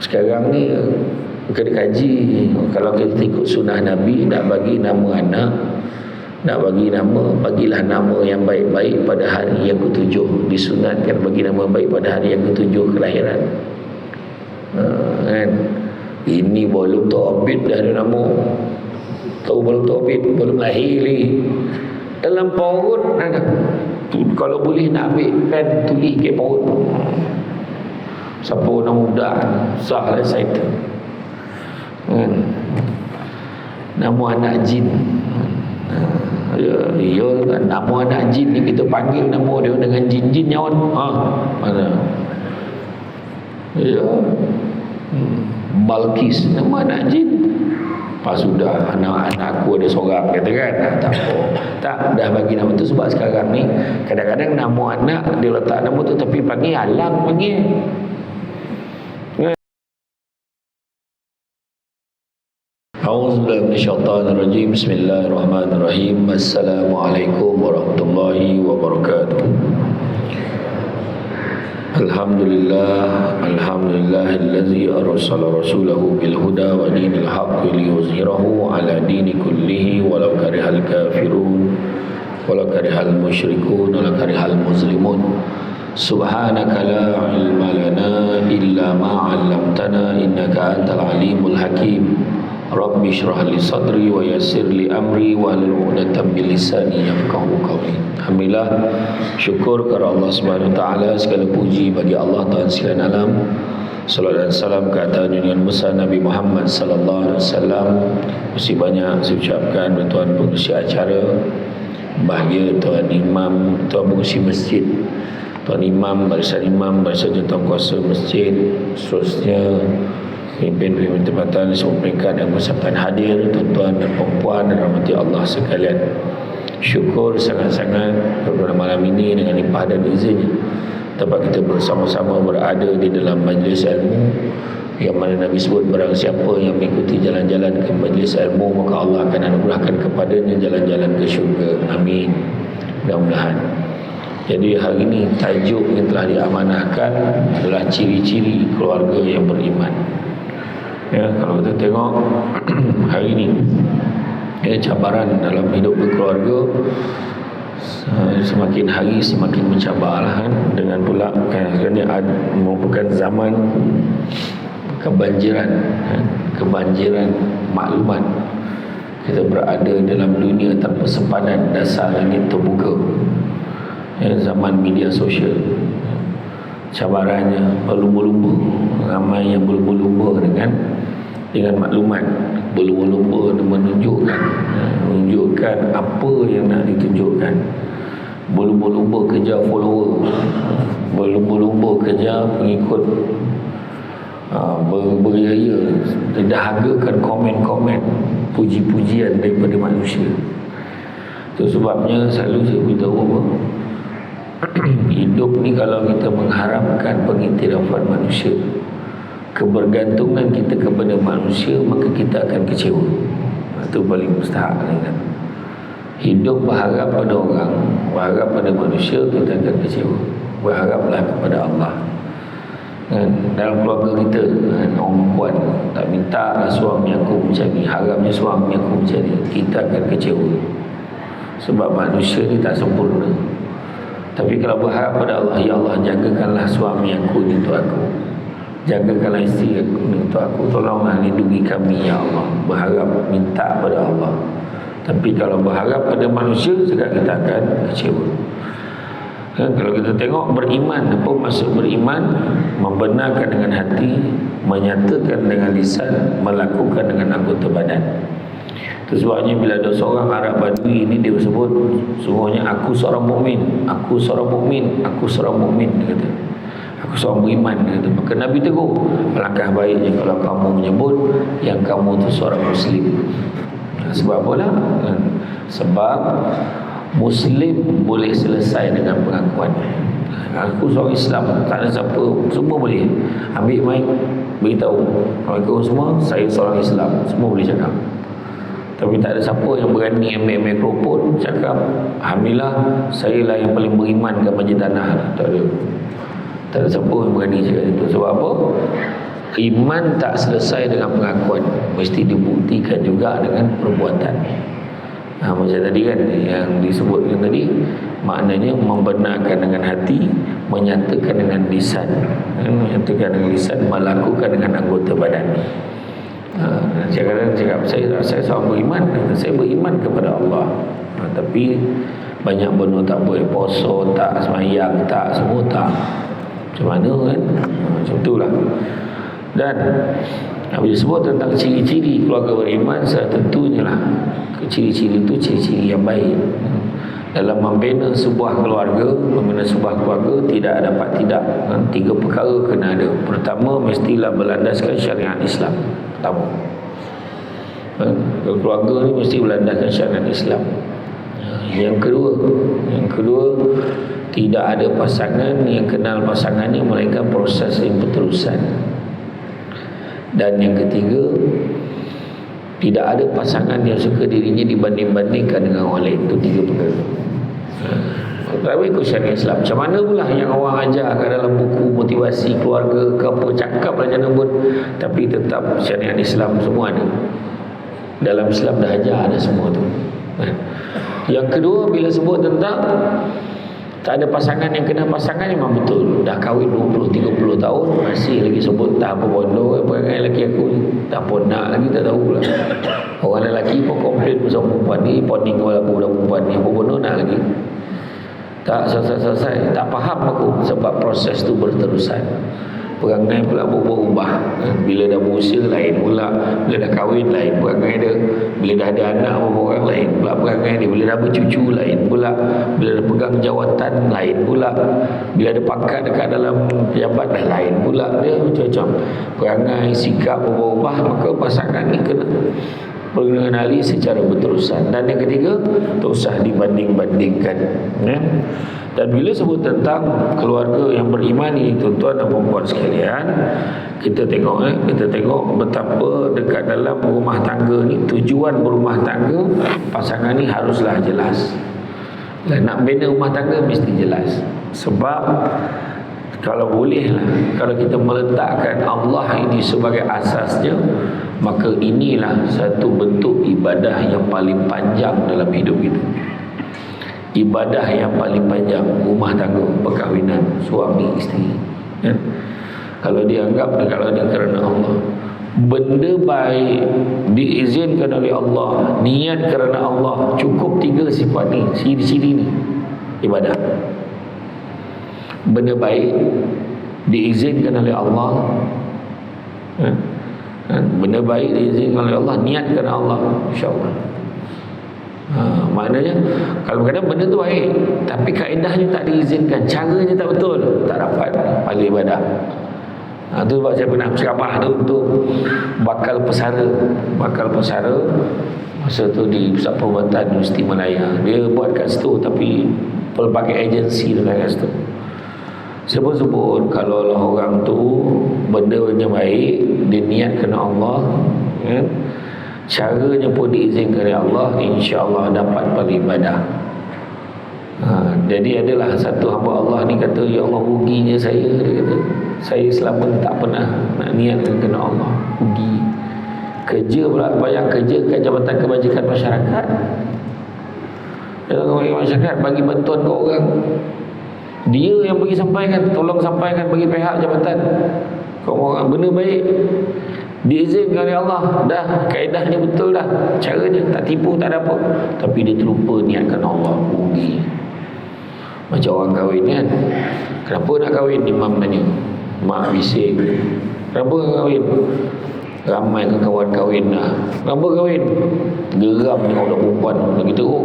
Sekarang ni kena kaji. Kalau kita ikut sunnah Nabi, nak bagi nama anak, nak bagi nama, bagilah nama yang baik-baik pada hari yang ketujuh. Disunatkan bagi nama baik pada hari yang ketujuh kelahiran. Kan? Ini belum terbit dah ada nama. Tahu belum terbit, belum lahir lagi. Dalam paut ada. Kalau boleh nak ambil pen tulis ke paut. Siapa orang muda sah lah saya tu. Nama anak jin. Ya, nama anak jin ni kita panggil nama dia dengan jin-jin nyawan. Mana? Ya. Balkis, nama anak jin. Pas sudah anak-anak aku ada seorang kata kan, tak apa. Tak, dah bagi nama tu sebab sekarang ni kadang-kadang nama anak dia letak nama tu tapi panggil alang panggil. A'udzubillahi minasyaitonirrajim. Bismillahirrahmanirrahim. Assalamualaikum warahmatullahi wabarakatuh. Alhamdulillahillazi arsala rasulahu bil huda wa dinil haqqi liyuzhirahu ala dini kullihi walau karihal kafirun walau karihal musyrikun walau karihal muslimun. Subhanaka la ilma lana illa ma 'allamtana innaka antal alimul hakim. Rabbi shrah li sadri wa yassir li amri wa hlul 'uqdatam min lisani yafqahu qawli. Alhamdulillah, syukur kepada Allah Subhanahu wa taala, segala puji bagi Allah Tuhan sekalian alam. Salawat dan salam ke atas junjungan besar Nabi Muhammad sallallahu alaihi wasallam. Mesti banyak saya ucapkan kepada tuan pengurusi acara, bahagia tuan imam, tuan pengurusi masjid, tuan imam, barisan jawatankuasa masjid, seterusnya pimpin-pimpin tempatan semua peringkat dan persatuan hadir, tuan-tuan dan puan-puan dan rahmati Allah sekalian. Syukur sangat-sangat pada malam ini dengan limpah dan izinnya dapat kita bersama-sama berada di dalam majlis ilmu yang mana Nabi sebut barang siapa yang mengikuti jalan-jalan ke majlis ilmu maka Allah akan anugerahkan kepadanya jalan-jalan ke syurga. Amin. Mudah-mudahan. Jadi hari ini tajuk yang telah diamanahkan adalah ciri-ciri keluarga yang beriman. Ya, kalau kita tengok hari ini cabaran dalam hidup berkeluarga semakin hari semakin mencabarlah kan, dengan pula sekarang ini merupakan zaman kebanjiran maklumat. Kita berada dalam dunia tanpa sempadan, dasar langit terbuka. Zaman media sosial, cabarannya berlumba-lumba, ramai yang berlumba-lumba dengan maklumat, berlumba-lumba menunjukkan apa yang nak ditunjukkan, berlumba-lumba kejar follower, berlumba-lumba kejar pengikut, beraya dahagakan komen-komen puji-pujian daripada manusia. Itu sebabnya selalu saya beritahu apa, hidup ni kalau kita mengharapkan pengiktirafan manusia, kebergantungan kita kepada manusia, maka kita akan kecewa. Itu paling mustahak kan? Hidup berharap pada orang, berharap pada manusia, kita akan kecewa. Berharaplah kepada Allah. Dalam keluarga kita, orang perempuan tak minta suami aku macam ni, harapnya suami aku macam ni, kita akan kecewa. Sebab manusia ni tak sempurna. Tapi kalau berharap pada Allah, ya Allah jagakanlah suami aku ni untuk aku, jagakanlah isteri aku ni untuk aku, tolonglah lindungi kami ya Allah. Berharap, minta pada Allah. Tapi kalau berharap pada manusia, sekali kita akan kecewa. Kalau kita tengok beriman, apa maksud beriman? Membenarkan dengan hati, menyatakan dengan lisan, melakukan dengan anggota badan. Itu sebabnya bila ada seorang Arab Badui ini, dia sebut semuanya aku seorang mukmin, aku seorang mukmin, aku seorang mukmin, dia kata. Aku seorang beriman, dia kata. Maka Nabi tegur, alangkah baiknya kalau kamu menyebut yang kamu itu seorang muslim. Sebab apalah? Sebab Muslim boleh selesai dengan pengakuan. Aku seorang Islam, tak ada siapa, semua boleh ambil mic, beritahu mereka semua saya seorang Islam, semua boleh cakap. Tapi tak ada siapa yang berani ambil mikrofon cakap alhamdulillah saya lah yang paling beriman ke masjid tanah. Tak ada. Tak ada siapa yang berani cakap itu. Sebab apa? Iman tak selesai dengan pengakuan, mesti dibuktikan juga dengan perbuatan. Macam tadi kan yang disebutkan tadi, maknanya membenarkan dengan hati, menyatakan dengan lisan, menyatakan dengan lisan, melakukan dengan anggota badan. Saya cakap saya seorang beriman, saya beriman kepada Allah, tapi banyak benda tak boleh, puasa tak, semayang tak, semua tak. Macam mana kan? Macam itulah. Dan bila sebut tentang ciri-ciri keluarga beriman, tentunya lah ciri-ciri itu ciri-ciri yang baik. Dalam membina sebuah keluarga, tidak dapat tidak, 3 perkara kena ada. Pertama, mestilah berlandaskan syariat Islam. Pertama, keluarga ni mesti berlandaskan syariat Islam. Yang kedua, tidak ada pasangan yang kenal pasangannya melainkan proses yang berterusan. Dan yang ketiga, tidak ada pasangan yang suka dirinya dibanding-bandingkan dengan orang lain. Itu 3 perkara. Tapi ikut syariat Islam. Macam mana pula yang orang ajar kat dalam buku motivasi keluarga ke apa, cakap lah macam mana pun, tapi tetap syariat Islam semua ada. Dalam Islam dah ajar ada semua tu. Yang kedua, bila sebut tentang tak ada pasangan yang kena pasangan, memang betul. Dah kahwin 20-30 tahun masih lagi sebut tak apa bodoh perangai lelaki aku ni. Tak apa nak lagi, tak tahu lah. Orang lelaki pun komplain pasal perempuan ni, poning kepala aku budak perempuan ni, apa bodoh nak lagi. Tak selesai. Tak faham aku sebab proses tu berterusan. Perangai pula berubah. Bila dah berusia lain pula, bila dah kahwin lain perangai dia, bila dah ada anak orang lain pula perangai dia, bila dah bercucu lain pula, bila dah pegang jawatan lain pula, bila ada pangkat dekat dalam pejabat dah lain pula. Dia macam-macam perangai, sikap berubah. Maka pasangan ni kena mengenali secara berterusan. Dan yang ketiga, tak usah dibanding-bandingkan, ya? Dan bila sebut tentang keluarga yang beriman ni, tuan-tuan dan puan-puan sekalian, kita tengok betapa dekat dalam rumah tangga ni, tujuan berumah tangga pasangan ni haruslah jelas. Dan nak bina rumah tangga mesti jelas. Sebab kalau boleh lah, kalau kita meletakkan Allah ini sebagai asasnya, maka inilah satu bentuk ibadah yang paling panjang dalam hidup kita. Ibadah yang paling panjang, rumah tangga, perkahwinan, suami isteri, ya? Kalau dianggap, kalau dia kerana Allah, benda baik diizinkan oleh Allah, niat kerana Allah, cukup 3 sifat ni, ciri-ciri ni, ibadah. Benda baik diizinkan oleh Allah, ya? Benda baik diizinkan oleh Allah, niat kerana Allah, insya-Allah. Maknanya kalau kadang benda tu baik tapi kaedahnya tak diizinkan, caranya tak betul, tak dapat pahala ibadah. Itu sebab saya pernah ceramah tu untuk bakal pesara masa tu di Pusat Perubatan Universiti Malaya. Dia buat kat situ tapi pelbagai agensi dekat kat situ. Sebut-sebut kalau orang tu benda yang baik, dia niat kerana Allah, ya? Caranya pun diizinkan oleh Allah, insya-Allah dapat pahala ibadah. Jadi adalah satu hamba Allah ni kata, ya Allah ruginya saya, dia kata, saya selama tak pernah nak niatkan kerana Allah, rugi. Kerja pula, banyak kerja kat Jabatan Kebajikan Masyarakat. Masyarakat bagi bantuan ke orang, dia yang pergi sampaikan, tolong sampaikan bagi pihak jabatan. Kalau orang benda baik diizinkan oleh Allah, dah kaedahnya betul dah, caranya tak tipu, tak ada apa, tapi dia terlupa niatkan Allah, rugi. Macam orang kahwin kan, kenapa nak kahwin? Imam tanya, mak bising, kenapa kahwin? Ramai ke kawan kahwin lah. Kenapa kahwin? Geram dengan orang perempuan lagi teruk.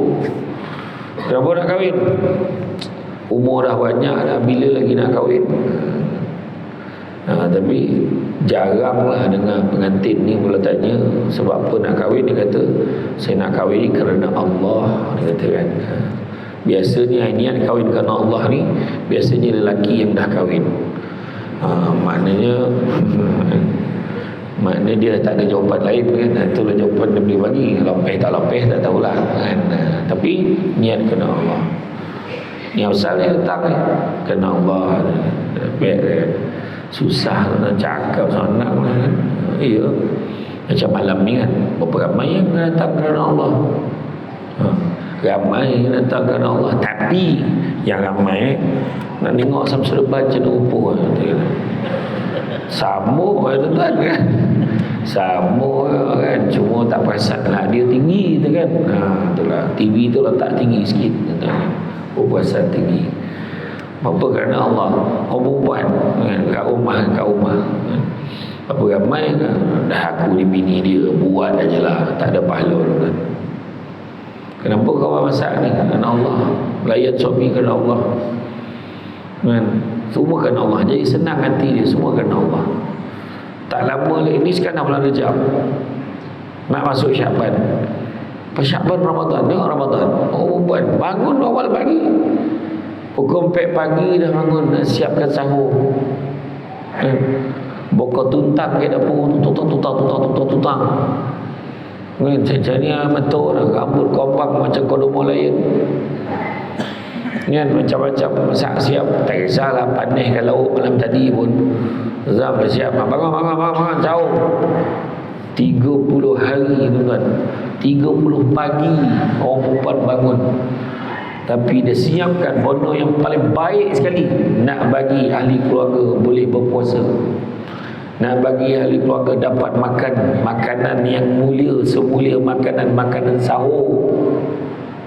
Kenapa nak kahwin? Umur dah banyak dah, bila lagi nak kahwin? Tapi jaranglah dengan pengantin ni mula tanya sebab apa nak kahwin. Dia kata, saya nak kahwin kerana Allah, dia kata kan. Biasanya niat kahwin kerana Allah ni biasanya lelaki yang dah kahwin. Maknanya dia tak ada jawapan lain kan. Itulah jawapan dia boleh bagi. Lopeh tak lopeh tak tahulah kan. Tapi niat kerana Allah. Ni asalnya datang kerana Allah. Susah nak cakap senang kan. Ya. Macam malam ni kan, berapa ramai yang datang kerana Allah. Ramai yang datang kerana Allah. Tapi yang ramai nak tengok sampai depan macam rupa sama tu kan. Sama kan, cuma tak perasan lah dia tinggi tu kan. Itulah TV tu letak tinggi sikit tu. Perasan tinggi. Apa kerana Allah. Perempuan kan, kat rumah kan. Apa ramai kan, dah aku ni bini dia, buat aja lah, tak ada pahala kan. Kenapa kau masak ni? Kerana Allah. Layan suami kerana Allah kan. Semua kerana Allah. Jadi senang hati dia, semua kerana Allah. Tak lama lagi ni sekarang bulan Rejab, nak masuk Syaban. Syaban Ramadan, tengok Ramadan. Perempuan bangun awal pagi, pukul 4 pagi dah bangun, nak siapkan sahur kan. Bokor tuntang ke dapur, tutang kan. Cari metok dah, rambut kompang macam kodomo lain kan, macam-macam masak siap. Tak kisahlah panih ke lauk malam tadi pun Zam dah siap. Bangun jauh 30 hari tuan, 30 pagi orang perempuan bangun. Tapi dia siapkan honor yang paling baik sekali, nak bagi ahli keluarga boleh berpuasa, nak bagi ahli keluarga dapat makan makanan yang mulia, semulia makanan sahur.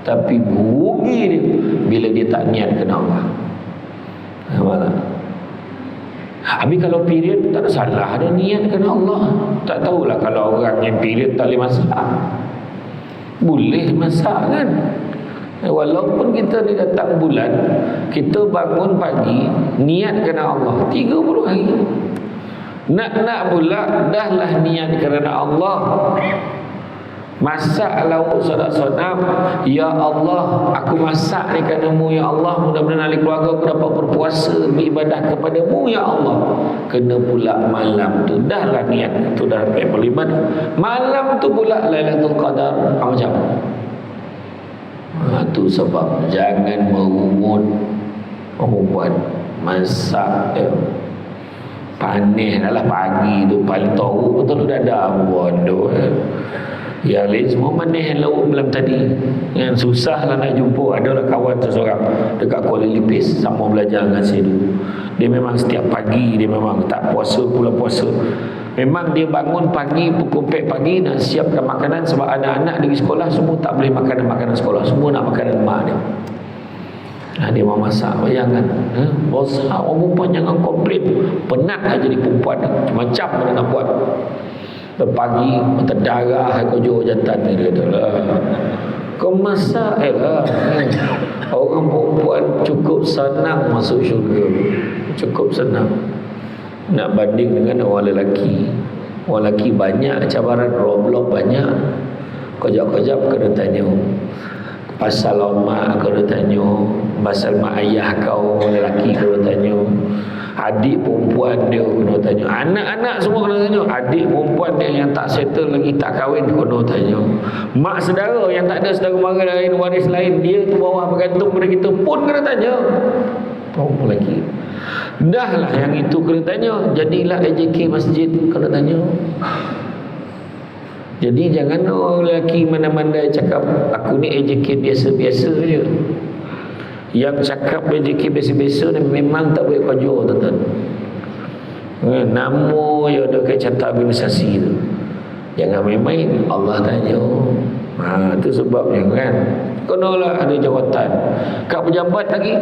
Tapi rugi dia bila dia tak niat kena Allah. Nampak tak? Habis kalau period tak ada salah, ada niat kena Allah. Tak tahulah kalau orang yang period tak boleh masak. Boleh masak kan. Walaupun kita ni datang bulan, kita bangun pagi niat kena Allah 30 hari. Nak pula dah lah niat kerana Allah. Masak lauk sodak-sodak, ya Allah, aku masak ni kerana-Mu ya Allah, mudah-mudahan ahli keluarga aku dapat berpuasa beribadah kepadamu ya Allah. Kena pula malam tu dah lah niat tu dah dapat beribadah. Malam tu pula Lailatul Qadar macam. Tu sebab jangan merungut perempuan masak panih dah lah pagi tu paling teruk betul dah dah bodoh yang lain semua manis lauk malam tadi yang susah lah nak jumpa. Adalah kawan seseorang dekat Kuala Lipis sama belajar dengan saya dulu. Dia memang setiap pagi dia memang tak puasa pula puasa. Memang dia bangun pagi pukul 4 pagi nak siapkan makanan sebab anak-anak dari sekolah semua tak boleh makan makanan sekolah, semua nak makanan mak dia. Dia mau masak, bayangkan bosan orang perempuan jangan komplain, penat lah jadi perempuan, macam mana nak buat. Pagi terdarah kau jual jantan ni, dia kata lah kau masak lah. Orang perempuan cukup senang masuk syurga, cukup senang. Nak banding dengan orang lelaki. Orang lelaki banyak cabaran, roadblock banyak. Kejap-kejap kena tanya pasal mak, kena tanya pasal mak ayah kau lelaki, kena tanya adik perempuan dia, kena tanya anak-anak semua, kena tanya adik perempuan dia yang tak settle lagi, tak kahwin, kena tanya mak saudara yang tak ada saudara mara lain, waris lain, dia tu bawah bergantung pada kita pun kena tanya. Apa lagi dah lah yang itu kena tanya. Jadilah AJK masjid kena tanya. Jadi jangan orang lelaki mana-mana cakap aku ni AJK biasa-biasa je. Yang cakap AJK biasa-biasa ni memang tak boleh kerja, tuan-tuan. Nama yang ada kat carta organisasi tu jangan main-main. Allah tanya. Itu sebabnya kan, kenalah ada jawatan kat pejabat lagi,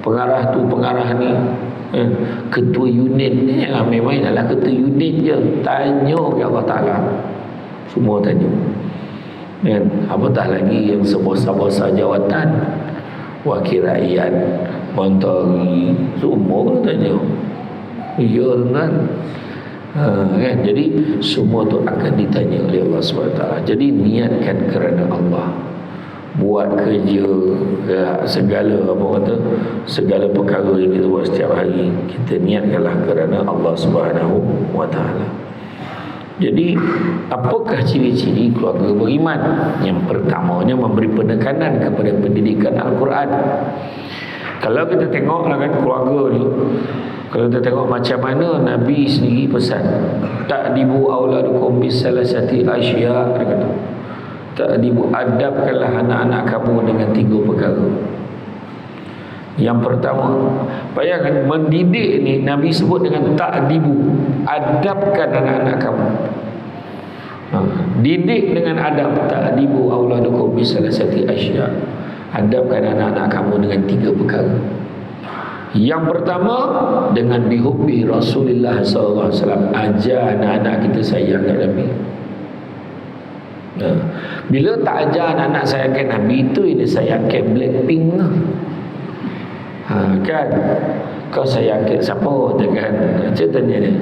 pengarah tu pengarah ni, ketua unit ni, main-main adalah ketua unit je. Tanya ke Allah Ta'ala, semua tanya kan. Apatah lagi yang sebesar-besar jawatan, wakil rakyat, menteri, semua tanya. Ya kan. Kan? Jadi semua tu akan ditanya oleh Allah SWT. Jadi niatkan kerana Allah. Buat kerja segala apa kata, segala perkara yang kita buat setiap hari, kita niatkanlah kerana Allah SWT. Jadi apakah ciri-ciri keluarga beriman? Yang pertamanya memberi penekanan kepada pendidikan Al-Quran. Kalau kita tengoklah kan keluarga ni, Kalau kita tengok macam mana Nabi sendiri pesan, ta'dibu auladukum bisalasati asya', dia kata, ta'dibu, adabkanlah anak-anak kamu dengan 3 perkara. Yang pertama, bayangkan mendidik ni Nabi sebut dengan ta'dibu, adabkan anak-anak kamu. Didik dengan adab, ta'dibu auladukum bisalasati asya', adabkan anak-anak kamu dengan 3 perkara. Yang pertama, dengan dihubbi Rasulullah SAW, ajar anak-anak kita sayang kat Nabi. Bila tak ajar anak-anak sayang kat Nabi, itu dia sayang kat Blackpink lah. Kan, kau sayang kat siapa? Kan, ceritanya dia,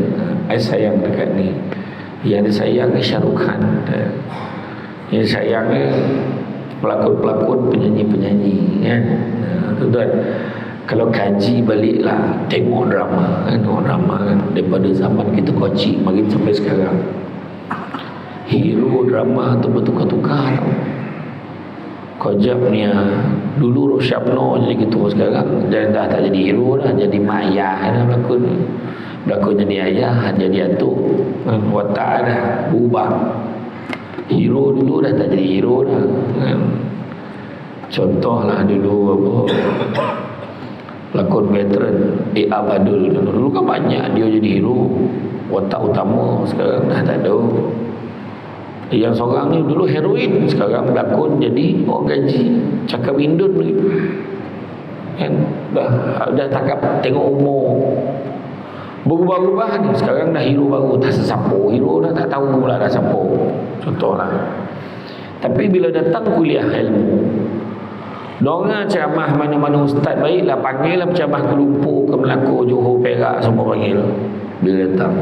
I sayang dekat ni. Yang dia sayang ni Shahrukh Khan, yang sayang ni pelakon-pelakon, penyanyi-penyanyi, kan. Tuan-tuan, kalau kaji baliklah, tengok drama kan, daripada zaman kita kecil makin sampai sekarang, hero drama tu bertukar-tukar. Kojab ni dulu Rosyapno jadi ketua, sekarang dah tak jadi hero dah, jadi mak ayah dah berlakon jadi ayah, jadi atuk, watak dah berubah. Hero dulu dah tak jadi hero dah, kan. Contohlah dulu apa, lakon veteran A.A. Badul dulu kan banyak dia jadi hero, watak utama. Sekarang dah tak ada. Yang seorang ni dulu heroin, sekarang berlakon jadi orang gaji, cakap Indon lagi, kan. Dah takap tengok umur, berubah-ubah ni. Sekarang dah hero baru, tak sesapo hero dah, tak tahu pula dah siapa, contohlah. Tapi bila datang kuliah ilmu, dorang ceramah mana-mana ustaz baiklah, panggillah penceramah ke Lumpur, ke Melaka, Johor, Perak, semua panggil. Bila datang,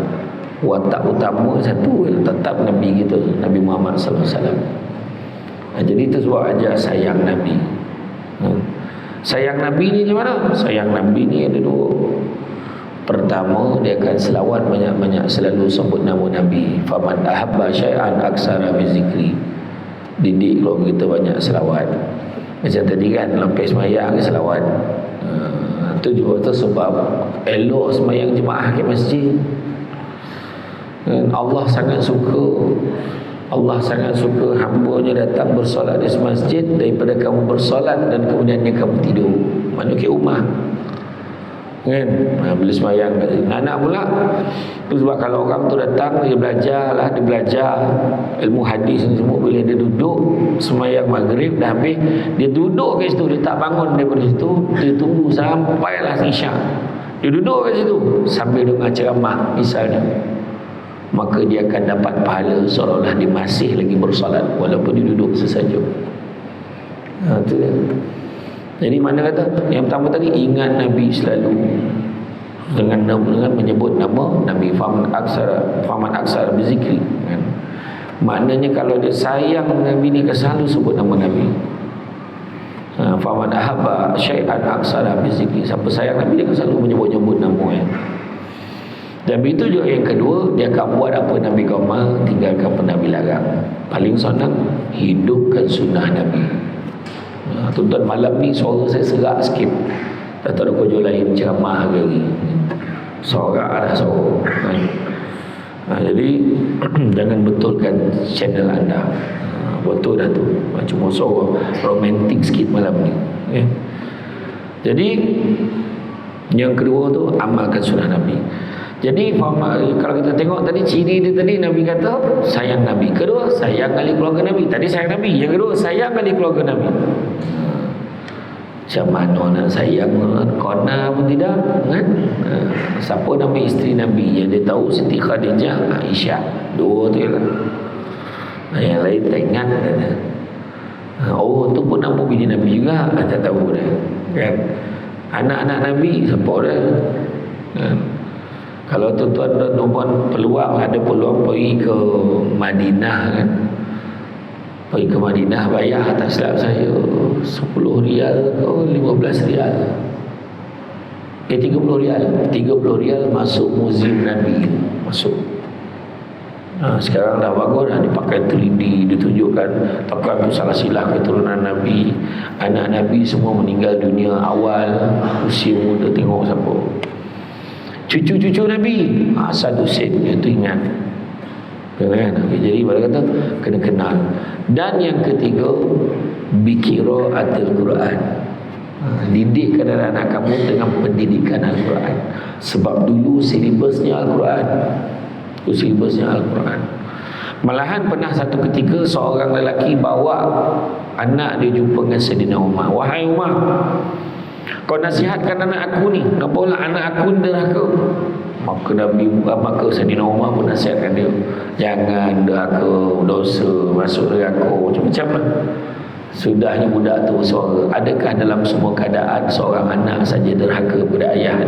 watak utama satu, tetap Nabi kita, Nabi Muhammad SAW. Jadi itu sebab ajar sayang Nabi. Sayang Nabi ni macam mana? Sayang Nabi ni ada 2. Pertama, dia akan selawat banyak-banyak, selalu sebut nama Nabi. Faman ahabba syai'an aksara bizikri. Didik kalau kita banyak selawat. Macam tadi kan, lepas semayang selawat. Itu juga tu sebab elok semayang jemaah ke masjid. Allah sangat suka hamba-Nya datang bersolat di masjid daripada kamu bersolat dan kemudiannya kamu tidur. Mana ke rumah, kan. Bila semayang anak pula tu, sebab kalau orang tu datang, dia belajar ilmu hadis ni semua. Bila dia duduk semayang maghrib dah habis, dia duduk kat situ, dia tak bangun daripada situ, dia tunggu sampailah isyak, dia duduk kat situ sambil dengar ceramah misalnya, maka dia akan dapat pahala seolah-olah dia masih lagi bersolat walaupun dia duduk sesajuk. Itu dia. Jadi mana kata yang pertama tadi, ingat Nabi selalu dengan menyebut nama Nabi. Faman aksara bizikri, kan? Maknanya kalau dia sayang Nabi ni, selalu sebut nama Nabi. Faman ahabba syai'an aksara bizikri, siapa sayang Nabi, dia selalu menyebut-nyebut nama, ya. Dan itu juga yang kedua, dia akan buat apa Nabi Qawmal, tinggalkan apa Nabi larang. Paling senang, hidupkan sunnah Nabi. Tuan-tuan, malam ni suara saya serak sikit, tak ada kerja lain, ceramah lagi, sorak ada suara. Jadi jangan betulkan channel anda. Betul dah tu, cuma suara romantik sikit malam ni, okay. Jadi yang kedua tu, amalkan sunnah Nabi. Jadi kalau kita tengok tadi, ciri dia tadi, Nabi kata sayang Nabi. Kedua, sayang kali keluarga Nabi. Tadi sayang Nabi. Yang kedua, sayang kali keluarga Nabi. Macam mana nak sayang kona pun tidak, kan? Siapa nama isteri Nabi yang dia tahu? Siti Khadijah, Aisyah. 2 tu lah. Yang lain tak ingat. Oh, tu pun nama bini Nabi juga, tak tahu dah, kan? Anak-anak Nabi siapa dah, kan? Kalau tuan-tuan dan puan ada peluang pergi ke Madinah, kan, pergi ke Madinah, bayar tak silap saya 10 rial ke 15 rial, 30 rial, 30 rial masuk muzium Nabi, masuk. Sekarang dah bagus, dah dipakai 3D, ditunjukkan takkan tu salah silah keturunan Nabi, anak Nabi semua meninggal dunia awal, usia muda, tengok siapa. cucu-cucu Nabi. Saddam Hussein itu ingat. Kan? Jadi pada kata kena kenal. Dan yang ketiga, biqiraatil Quran. Didikkan anak kamu dengan pendidikan Al-Quran. Sebab dulu silibusnya Al-Quran. Malahan pernah satu ketika seorang lelaki bawa anak dia jumpa dengan Sayyidina Umar. Wahai Umar, kau nasihatkan anak aku ni, nampaklah anak aku derhaka. Maka Sayyidina Umar pun nasihatkan dia, jangan derhaka, dosa, masuk neraka, macam-macam lah. Sudahnya budak tu bersuara, adakah dalam semua keadaan seorang anak saja derhaka pada ayah?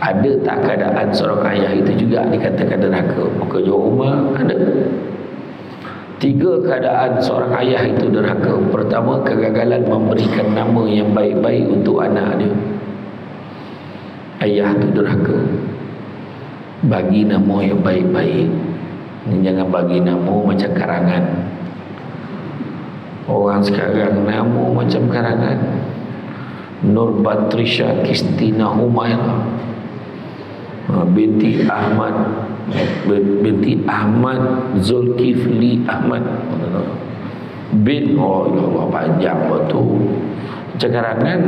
Ada tak keadaan seorang ayah itu juga dikatakan derhaka? Maka jawab Umar, ada. 3 keadaan seorang ayah itu derhaka. Pertama, kegagalan memberikan nama yang baik-baik untuk anak dia. Ayah itu derhaka. Bagi nama yang baik-baik. Jangan bagi nama macam karangan. Orang sekarang nama macam karangan. Nur Batrisha Kristina Humaira binti Ahmad Zulkifli Ahmad bin Allah panjang betul macam karangan.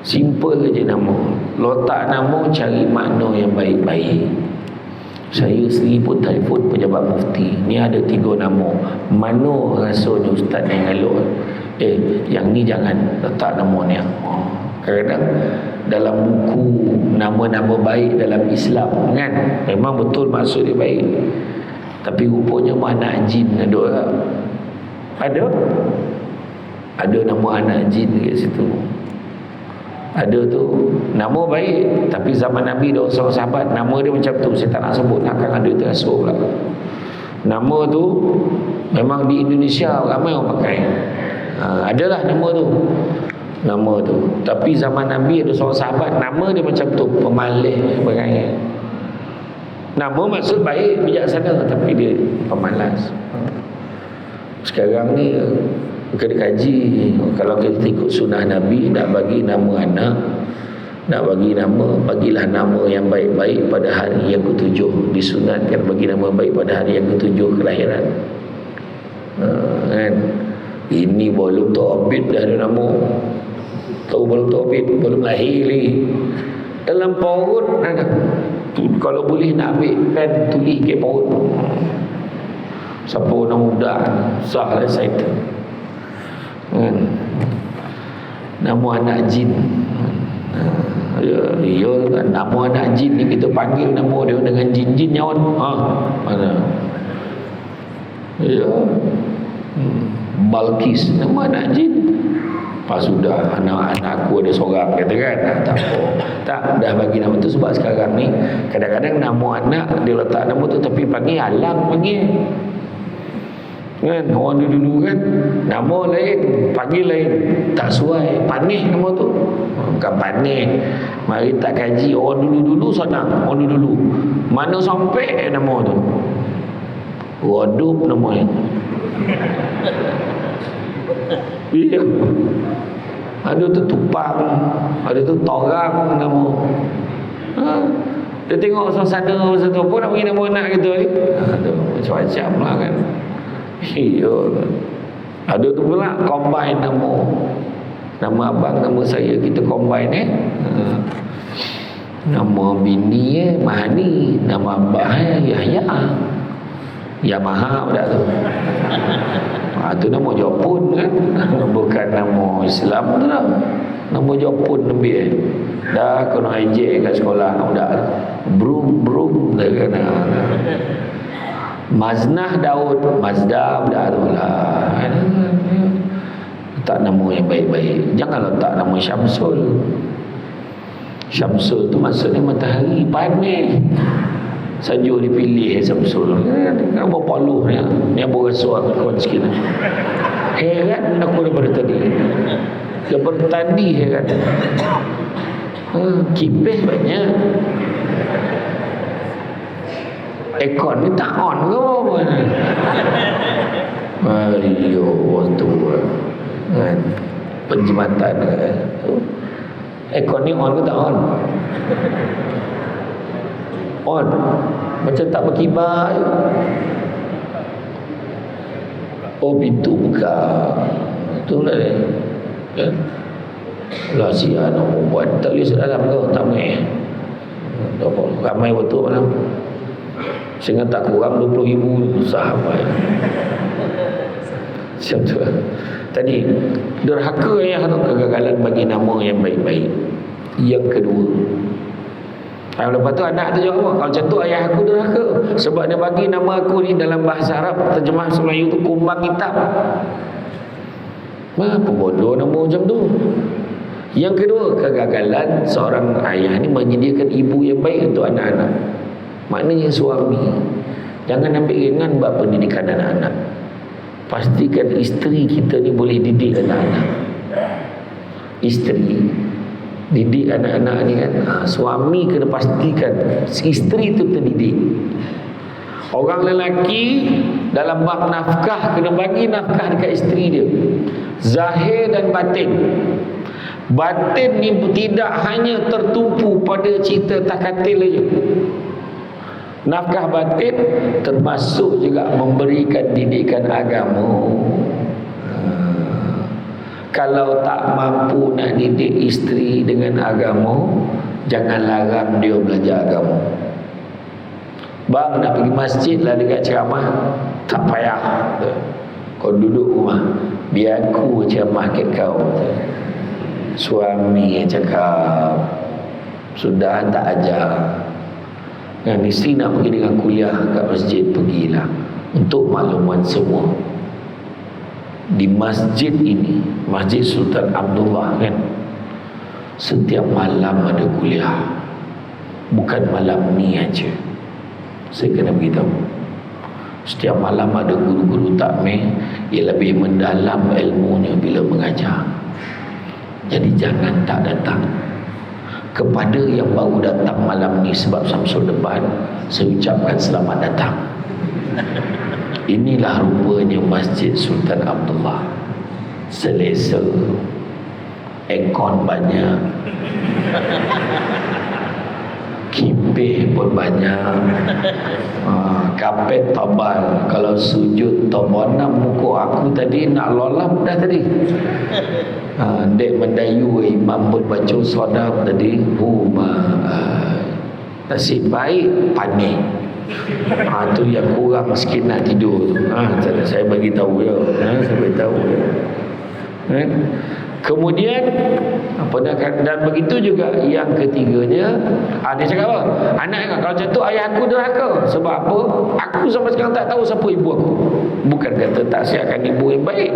Simple je nama. Letak nama, cari makna yang baik-baik. Saya sendiri pun telefon pejabat mufti, ni ada 3 nama, mana rasanya ustaz yang elok? Yang ni jangan letak nama ni. Kadang-kadang dalam buku nama-nama baik dalam Islam kan, memang betul maksud dia baik, tapi rupanya anak jin ada nama anak jin kat situ. Ada tu nama baik, tapi zaman Nabi ada seorang sahabat nama dia macam tu, saya tak nak sebut nak kan ada terasuh pula. Nama tu memang di Indonesia ramai orang pakai. Adalah nama tu, tapi zaman Nabi ada seorang sahabat nama dia macam tu, pemalih sebagainya. Nama maksud baik, bijaksana, tapi dia pemalas. Sekarang ni kena kaji. Kalau kita ikut sunnah Nabi, nak bagi nama anak, nak bagi nama, bagilah nama yang baik-baik pada hari yang ke-7. Disunatkan bagi nama baik pada hari yang ke-7 kelahiran. Kan? Ini belum terbit dah ada nama. Tahu belum terbit, belum lahir lagi. Dalam paut ada. Kalau boleh nak ambil pen tulis ke paut. Siapa orang muda sah lah saya tu. Nama anak jin. Ya, nama anak jin ni kita panggil nama dia dengan jin-jin nyawan. Mana? Ya. Balkis nama anak jin. Pas sudah anak aku ada seorang kata kan, tak apa. Tak dah bagi nama tu sebab sekarang ni kadang-kadang nama anak dia letak nama tu tapi panggil alang panggil. Kan orang dulu kan nama lain panggil lain, tak sesuai, panik nama tu. Bukan panik, mari tak kaji. Orang dulu senang, orang dulu mana sampai nama tu wadup nama dia. Iya, ada tu tupang, ada tu torang nama. Dia tengok suasana satu pun nak bagi nama anak kita ni. Macam-macam lah kan. Iya. Ada tu pula combine nama abang, nama saya, kita combine nama bini Mahani, nama abah Yahya. Yamaha dah tu. Tu nama Jepun kan, bukan nama Islam tu lah. Nama Jepun lebih dah kena ejek kat sekolah nak dah brum dah kena. Maznah Daud, Mazda dah tu lah. Letak nama yang baik-baik. Jangan letak nama Syamsul. Syamsul tu maksudnya matahari panik. Sajuk dipilih Syamsul. Kan berapa luh ni. Ni berasuah kawan sikit. Heran aku daripada tadi. Daripada tadi heran. Kipis banyak. Aircon ni tak on ke apa? Ayo, waktu kan penjimatan kan. Aircon ni on ke tak on? On. Macam tak berkibar je. Oh, pintu buka. Itu lah dia. Kan? Lah siap nak buat. Tak boleh sedalam ke? Tak boleh. Ramai betul malam. Sehingga tak kurang 20,000 sahabat. Macam tu lah. Tadi, derhaka ayah tu kegagalan bagi nama yang baik-baik. Yang kedua, lepas tu anak tu jawab, kalau macam tu ayah aku derhaka. Sebab dia bagi nama aku ni dalam bahasa Arab, terjemah Melayu tu kumbang hitam. Apa bodoh nama macam tu. Yang kedua, kegagalan seorang ayah ni menyediakan ibu yang baik untuk anak-anak. Maknanya suami jangan ambil ringan buat pendidikan anak-anak. Pastikan isteri kita ni boleh didik anak-anak. Isteri didik anak-anak ni kan, suami kena pastikan isteri tu terdidik. Orang lelaki dalam bab nafkah kena bagi nafkah dekat isteri dia, zahir dan batin. Batin ni tidak hanya tertumpu pada cerita takatil saja. Nafkah batin termasuk juga memberikan didikan agama. Kalau tak mampu nak didik isteri dengan agama, jangan larang dia belajar agama. Bang nak pergi masjid lah dekat ceramah, tak payah. Kau duduk rumah, biar aku ceramah kat kau. Suami yang cakap, sudah tak ajar. Yang isteri nak pergi dengan kuliah kat masjid, pergilah. Untuk makluman semua, di masjid ini, Masjid Sultan Abdullah kan, setiap malam ada kuliah. Bukan malam ni aja. Saya kena beritahu, setiap malam ada guru-guru takmir yang lebih mendalam ilmunya bila mengajar. Jadi jangan tak datang. Kepada yang baru datang malam ni sebab Samsul depan, saya ucapkan selamat datang. Inilah rupanya Masjid Sultan Abdullah. Selesa, aircon banyak, kipih pun banyak, kapet tebal. Kalau sujud tobonam muka aku tadi nak lolam dah tadi. Dek mendayu imam pun baca sodam tadi. Nasib baik panik. Tu yang kurang sikit nak tidur tu. Saya bagi tahu dia. Saya bagi tahu dia. Kemudian dan begitu juga yang ketiganya, dia cakap apa? Anak kalau macam tu ayah aku derhaka. Sebab apa? Aku sampai sekarang tak tahu siapa ibu aku. Bukan kata tak siapkan ibu yang baik,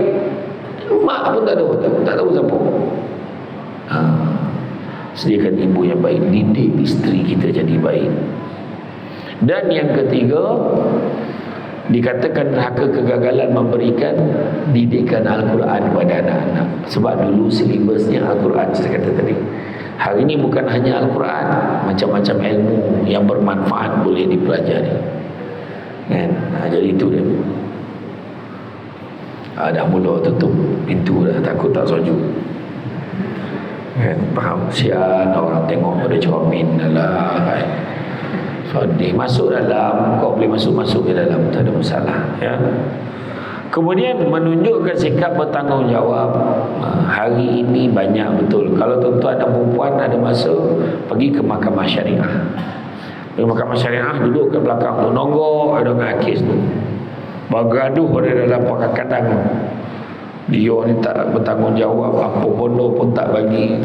mak pun tak tahu siapa. Sediakan ibu yang baik, didik isteri kita jadi baik. Dan yang ketiga, dikatakan derhaka kegagalan memberikan didikan Al-Quran kepada anak-anak. Sebab dulu silibusnya Al-Quran, saya kata tadi. Hari ini bukan hanya Al-Quran, macam-macam ilmu yang bermanfaat boleh dipelajari kan? Jadi itu dia. Dah mula tutup pintu dah, takut tak soju kan? Faham? Sian orang tengok pada cermin lah kan? Sedih, masuk dalam, kau boleh masuk ke dalam, tak ada masalah ya. Kemudian menunjukkan sikap bertanggungjawab. Hari ini banyak betul. Kalau tuan-tuan dan perempuan ada masa, pergi ke mahkamah syariah. Pergi ke mahkamah syariah, duduk ke belakang tu, nonggok dengan kes tu, bergaduh ada dalam perkadang. Dia ni tak bertanggungjawab, apa bodoh pun tak bagi.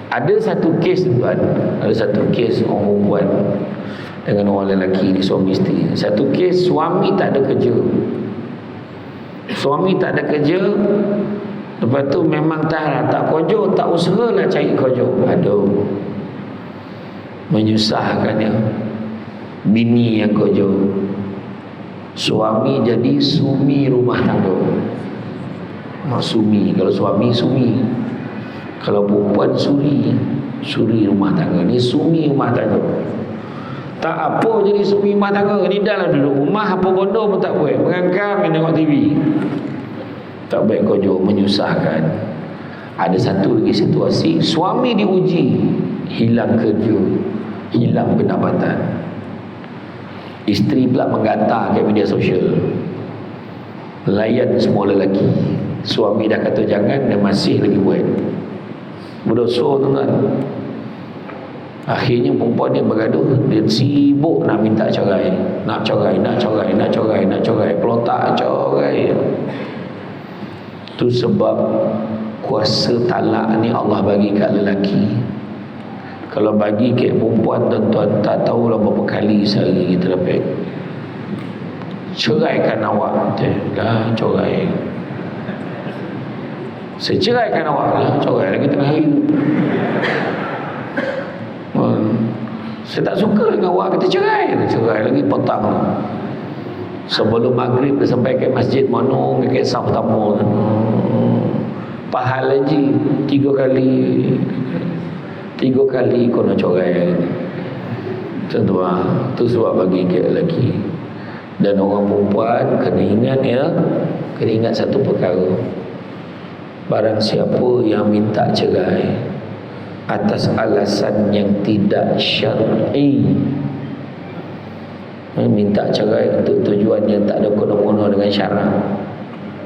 Ada satu kes tuan, ada satu kes orang perempuan dengan orang lelaki ni, suami isteri. Satu kes suami tak ada kerja. Suami tak ada kerja. Lepas tu memang tak kojo, tak usahalah cari kojo. Aduh, menyusahkannya. Bini yang kojo, suami jadi sumi rumah tangga. Sumi, kalau suami sumi, kalau perempuan suri rumah tangga. Ni sumi rumah tangga. Tak apa jadi sumi rumah tangga. Ni dah lah duduk rumah, apa bodoh pun tak boleh. Mengangkang, tengok TV. Tak baik kojo, menyusahkan. Ada satu lagi situasi, suami diuji, hilang kerja, hilang pendapatan, isteri pula menggatar ke media sosial, layan semua lelaki. Suami dah kata jangan, dia masih lagi buat. Berdosa tuan-tuan. Akhirnya perempuan dia bergaduh, dia sibuk nak minta cerai, nak cerai, nak cerai, nak cerai, nak cerai, kalau tak cerai. Itu sebab kuasa talak ni Allah bagi kat lelaki. Kalau bagi kat perempuan, tuan-tuan tak tahulah berapa kali sehari kita dapat. Ceraikan awak. Dah cerai. Saya ceraikan awak lah, cerai lagi tengah hari tu. Saya tak suka dengan awak, kata cerai. Cerai lagi petang. Sebelum maghrib dia sampai ke masjid Manung, ke saf tamu. Pahal haji 3 kali kau nak cerai. Contoh tu sebab bagi ke lelaki. Dan orang perempuan kena ingat ya, kena ingat satu perkara. Barang siapa yang minta cerai atas alasan yang tidak syar'i, minta cerai untuk tujuan yang tak ada kena-mena dengan syarak,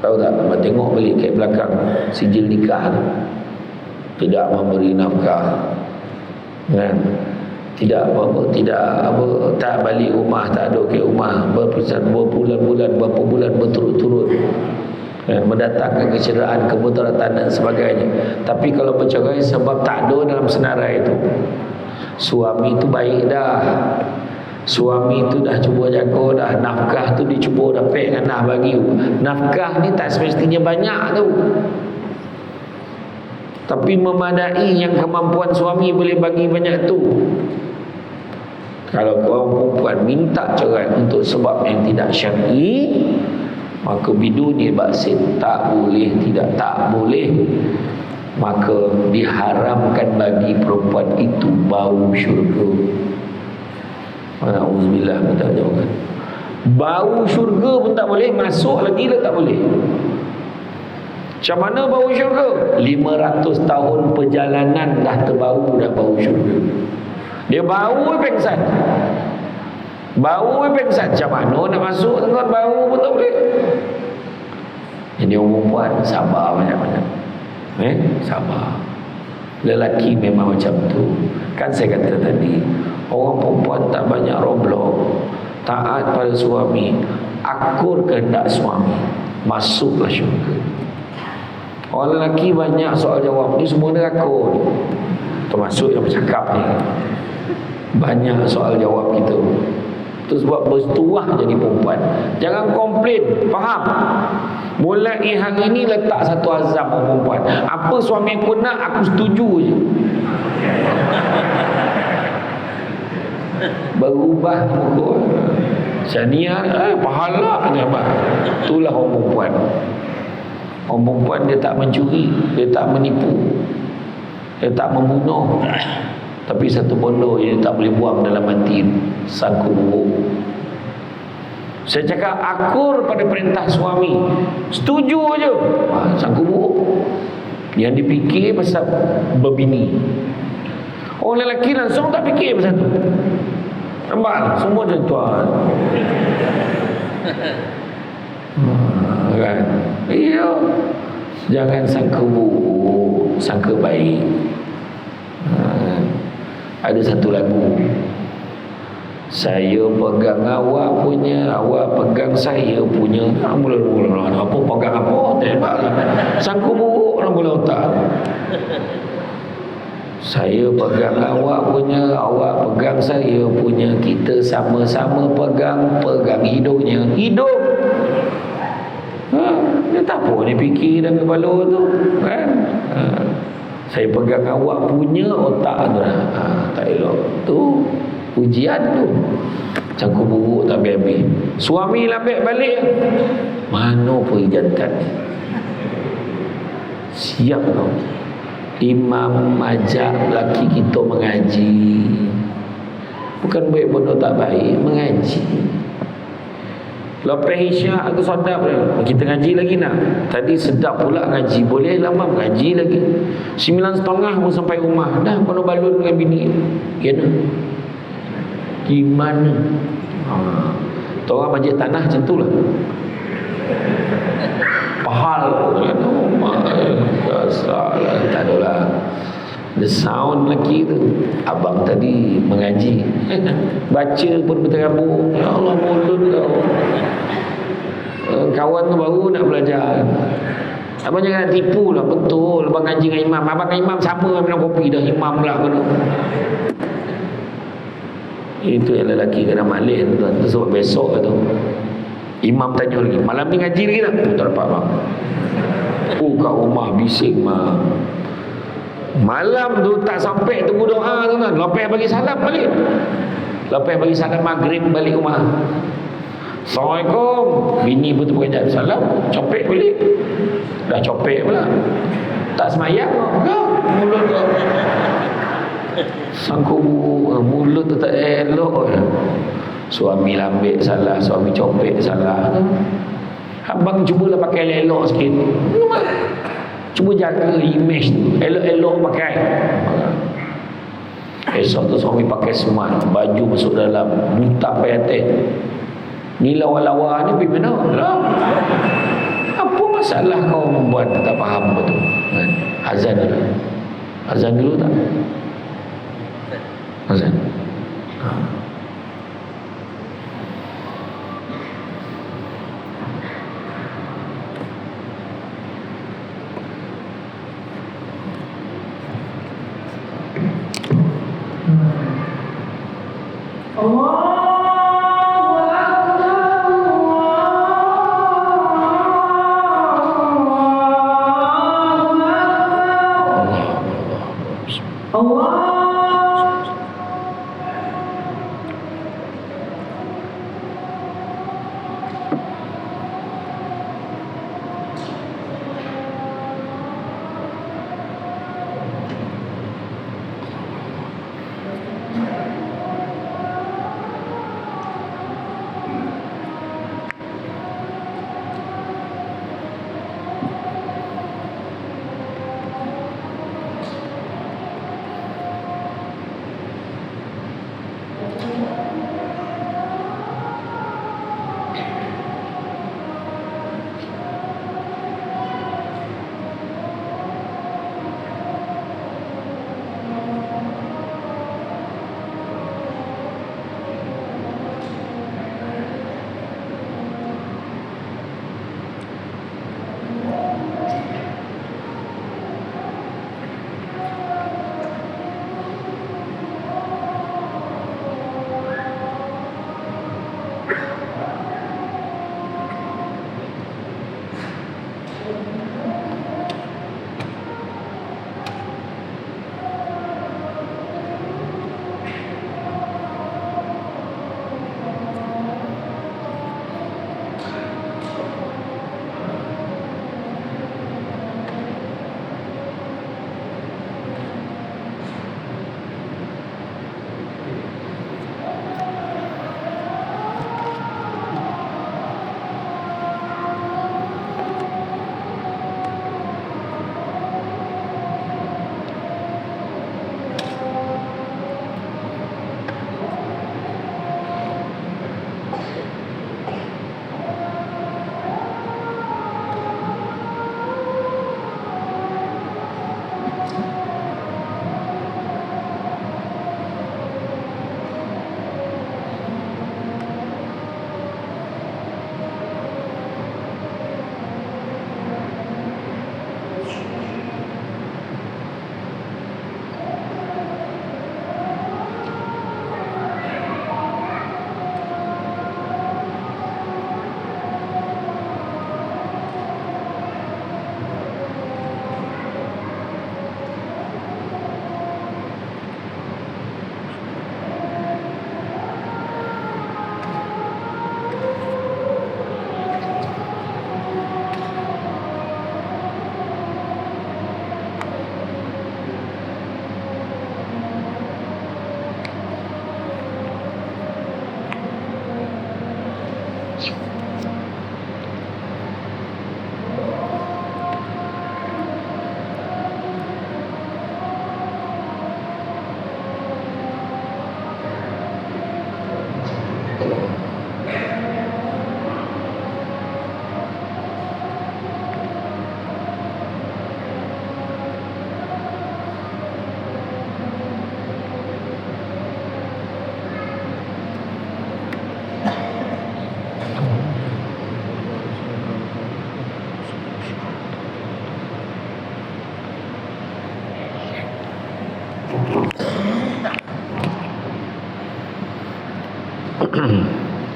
tahu tak? Tengok balik kat belakang sijil nikah tu, tidak memberi nafkah, kan? Tidak tak balik rumah, tak ada ke rumah, berbulan-bulan, berapa bulan berturut-turut, mendatangkan kecederaan, kemudaratan dan sebagainya. Tapi kalau bercerai sebab tak ada dalam senarai itu, suami itu baik dah, suami itu dah cuba jaga dah, nafkah tu dicuba dapat kan, dah bagi. Nafkah ni tak semestinya banyak tu, tapi memadai yang kemampuan suami boleh bagi banyak tu. Kalau korang perempuan minta cerai untuk sebab yang tidak syar'i, maka biduni ba'sin, tak boleh, tak boleh. Maka diharamkan bagi perempuan itu bau syurga. Na'udzubillah, minta jauhkan. Bau syurga pun tak boleh, masuk lagi dah tak boleh. Macam mana bau syurga? 500 tahun perjalanan dah terbau dah bau syurga. Dia bau pengsan. Bau pengsan. Macam mana nak masuk dengan bau pun tak boleh. Jadi orang perempuan sabar banyak-banyak. Sabar. Lelaki memang macam tu. Kan saya kata tadi, orang perempuan tak banyak roblok, taat pada suami, akur kehendak suami, masuklah syurga. Orang lelaki banyak soal jawab ni, semua neraka ni. Termasuk yang bercakap ni, banyak soal jawab kita. Itu sebab bertuah jadi perempuan. Jangan komplain, faham? Mulai hari ini letak satu azam perempuan. Apa suami aku nak, aku setuju je. Berubah muka. Syania, pahala ni apa? Itulah orang perempuan. Orang perempuan dia tak mencuri, dia tak menipu, dia tak membunuh. Tapi satu benda yang dia tak boleh buang dalam hati, sangku buruk. Saya cakap akur pada perintah suami, setuju je, sangku buruk. Yang dipikir pasal berbini. Orang lelaki langsung tak fikir pasal tu. Nampak semua tuan-tuan. Kan? Iya. Jangan sangka buruk, sangka baik. Ada satu lagu, saya pegang awak punya, awak pegang saya punya. Mula-mula apa pegang apa? Tembak. Sangka buruk orang bola otak. Saya pegang awak punya, awak pegang saya punya, kita sama-sama pegang hidupnya. Hidup. Dia tak apa dia fikir dalam kepala tu, kan? Saya pegang awak punya otak tu lah. Tak elok. Tu ujian tu. Cangkuk buruk tak habis-habis. Suami lambik balik. Mana perijantan? Siap kau. Imam ajak lelaki kita mengaji. Bukan baik benda tak baik, mengaji. Lepas Isyak aku sedap kita ngaji lagi nak. Tadi sedap pula ngaji. Boleh lama ngaji lagi. 9:30 pun sampai rumah. Dah kono balun dengan bini. Gimana? Orang majlis tanah macam tu lah. Pahal salah. Tak adalah. The sound lagi tu. Abang tadi mengaji. Baca pun berterabur. Ya Allah, mulut kau. Kawan tu baru nak belajar. Abang jangan nak tipu lah. Betul. Abang ngaji dengan imam. Abang dengan imam sama minum kopi dah. Imam lah kena. Itu yang lelaki kena malik tu. Itu sebab besok tu imam tanya lagi, malam ni ngaji lagi tak? Tak dapat bang. Kat rumah bising mah. Malam tu tak sampai tunggu doa tu kan. Lepas bagi salam balik. Lepas bagi salam maghrib balik rumah. Assalamualaikum. Bini pun tu bukan jawab salam. Copek balik. Dah copek pula. Tak semayang kau. Mulut kau. Sangku mulut tu tak elok. Suami lambik salah, suami copek salah. Abang cubalah pakai elok sikit. Cuba jaga image tu. Elok-elok pakai. Esok tu suami pakai smart, baju masuk dalam, buta sampai atas. Ni lawa-lawa ni pergi mana? Apa masalah kau membuat tak faham betul? Azan dulu. Azan dulu tak? Azan.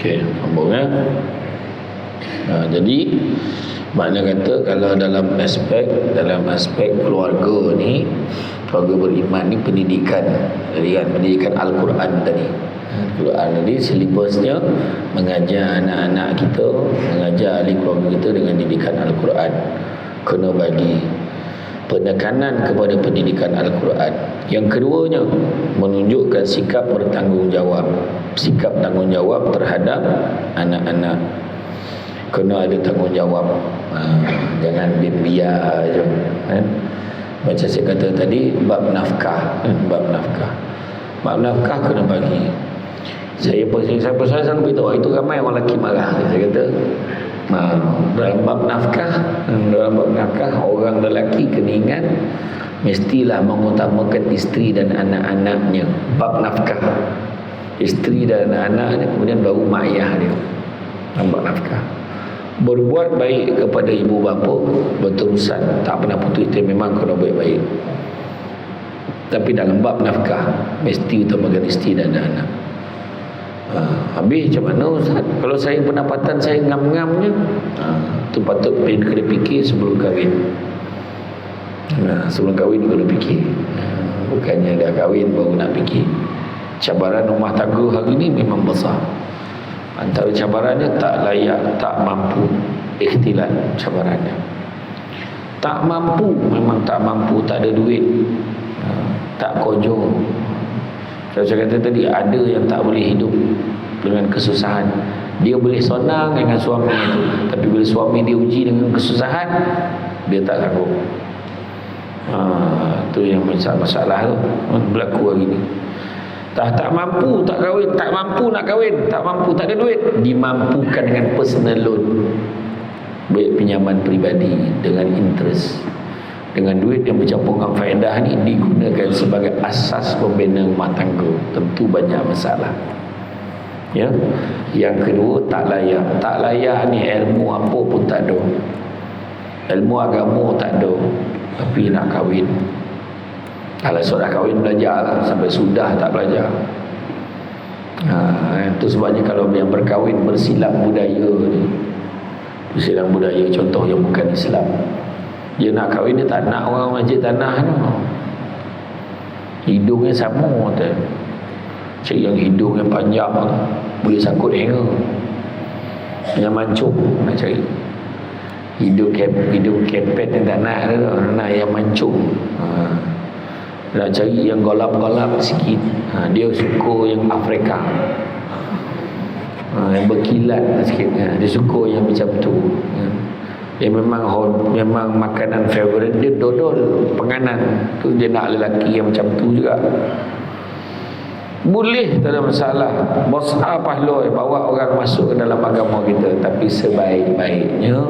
Okey, sambung ya. Jadi makna kata kalau dalam aspek keluarga ni, keluarga beriman ni pendidikan, jadi kan pendidikan Al-Quran tadi. Al-Quran tadi silibusnya mengajar anak-anak kita, mengajar ahli keluarga kita dengan didikan Al-Quran. Kena bagi penekanan kepada pendidikan Al-Quran. Yang keduanya, menunjukkan sikap bertanggungjawab, sikap tanggungjawab terhadap anak-anak. Kena ada tanggungjawab, jangan biar je kan? Macam saya kata tadi, bab nafkah, bab nafkah kena bagi. Saya selalu beritahu, itu ramai orang lelaki marah. Saya kata dalam bab nafkah orang lelaki kena ingat mestilah mengutamakan isteri dan anak-anaknya. Bab nafkah, isteri dan anak-anaknya, kemudian baru mak ayah dia. Bab nafkah, berbuat baik kepada ibu bapa, berterusan, tak pernah putus, dia memang kena baik-baik. Tapi dalam bab nafkah mesti utamakan isteri dan anak. Habis macam mana Ustaz? Kalau saya pendapatan saya ngam-ngamnya, tu patut kena fikir sebelum kahwin. Sebelum kahwin kena fikir, bukannya dah kahwin baru nak fikir. Cabaran rumah tangga hari ni memang besar. Antara cabarannya tak layak, tak mampu, ikhtilat cabarannya. Tak mampu, memang tak mampu, tak ada duit, tak kojo. Saya kata tadi, ada yang tak boleh hidup dengan kesusahan. Dia boleh senang dengan suami itu, tapi bila suami dia uji dengan kesusahan, dia tak sanggup. Itu yang masalah tu berlaku hari ni. Tak mampu tak kahwin, tak mampu nak kahwin, tak mampu tak ada duit, dimampukan dengan personal loan, baik pinjaman peribadi dengan interest, dengan duit yang bercampur dengan faedah ni digunakan sebagai asas pembina rumah tangga. Tentu banyak masalah. Ya. Yang kedua, tak layak. Tak layak ni ilmu apa pun tak ada, ilmu agama tak ada, tapi nak kahwin. Kalau sudah kahwin belajar lah, sampai sudah tak belajar. Itu sebabnya kalau yang berkahwin bersilang budaya ni, bersilang budaya, contoh yang bukan Islam, dia nak kahwin, dia tak nak orang masjid tanah tu. Hidungnya sama tu, cik yang hidungnya panjang tu, boleh sangkut hanger, yang mancung nak cari. Hidung kepet yang tak nak tu, nak yang mancung. Nak cari yang golap-golap sikit. Dia suka yang Afrika, yang berkilat sikit. Dia suka yang macam tu. Dia memang makanan favourite dia dodol, penganan tu. Dia nak lelaki yang macam tu juga. Boleh, tak ada masalah. Bosha pahloi, bawa orang masuk ke dalam agama kita. Tapi sebaik-baiknya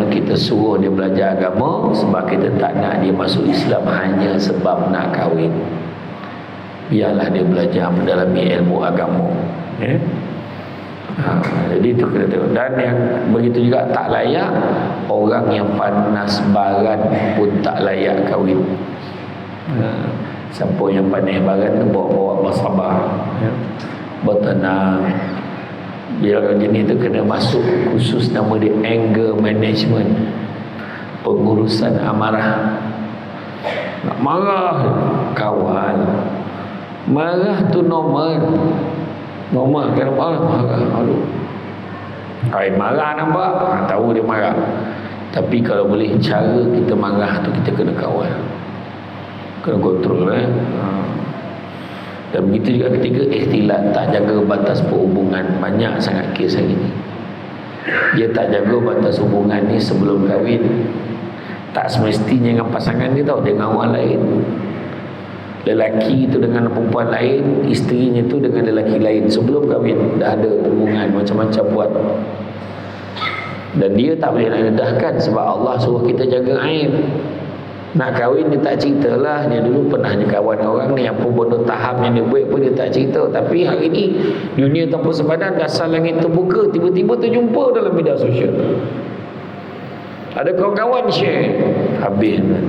kita suruh dia belajar agama, sebab kita tak nak dia masuk Islam hanya sebab nak kahwin. Biarlah dia belajar mendalami ilmu agama. Jadi itu kena tengok. Dan yang begitu juga tak layak, orang yang panas baran pun tak layak kahwin. Siapa yang panas baran tu bawa bersabar, bertenang. Dia jenis tu kena masuk khusus nama dia anger management, pengurusan amarah. Nak marah kawal, marah tu normal kan. Marah aduh, marah nampak, tahu dia marah. Tapi kalau boleh cara kita marah tu kita kena kawal, kena kontrol. Dan begitu juga ketika ikhtilat, tak jaga batas perhubungan. Banyak sangat kes hari ni, dia tak jaga batas hubungan ni sebelum kahwin. Tak semestinya dengan pasangan dia tau, dengan orang lain. lelaki itu dengan perempuan lain, isterinya itu dengan lelaki lain sebelum kahwin, dah ada hubungan macam-macam buat. Dan dia tak boleh nak dedahkan sebab Allah suruh kita jaga aib. Nak kahwin dia tak ceritalah, dia dulu pernah ni kawan orang ni, apa benda tahap yang dia buat pun dia tak cerita. Tapi hari ni dunia tanpa sepadan, dasar langit terbuka, tiba-tiba terjumpa dalam media sosial. Ada kawan-kawan share, habis kan.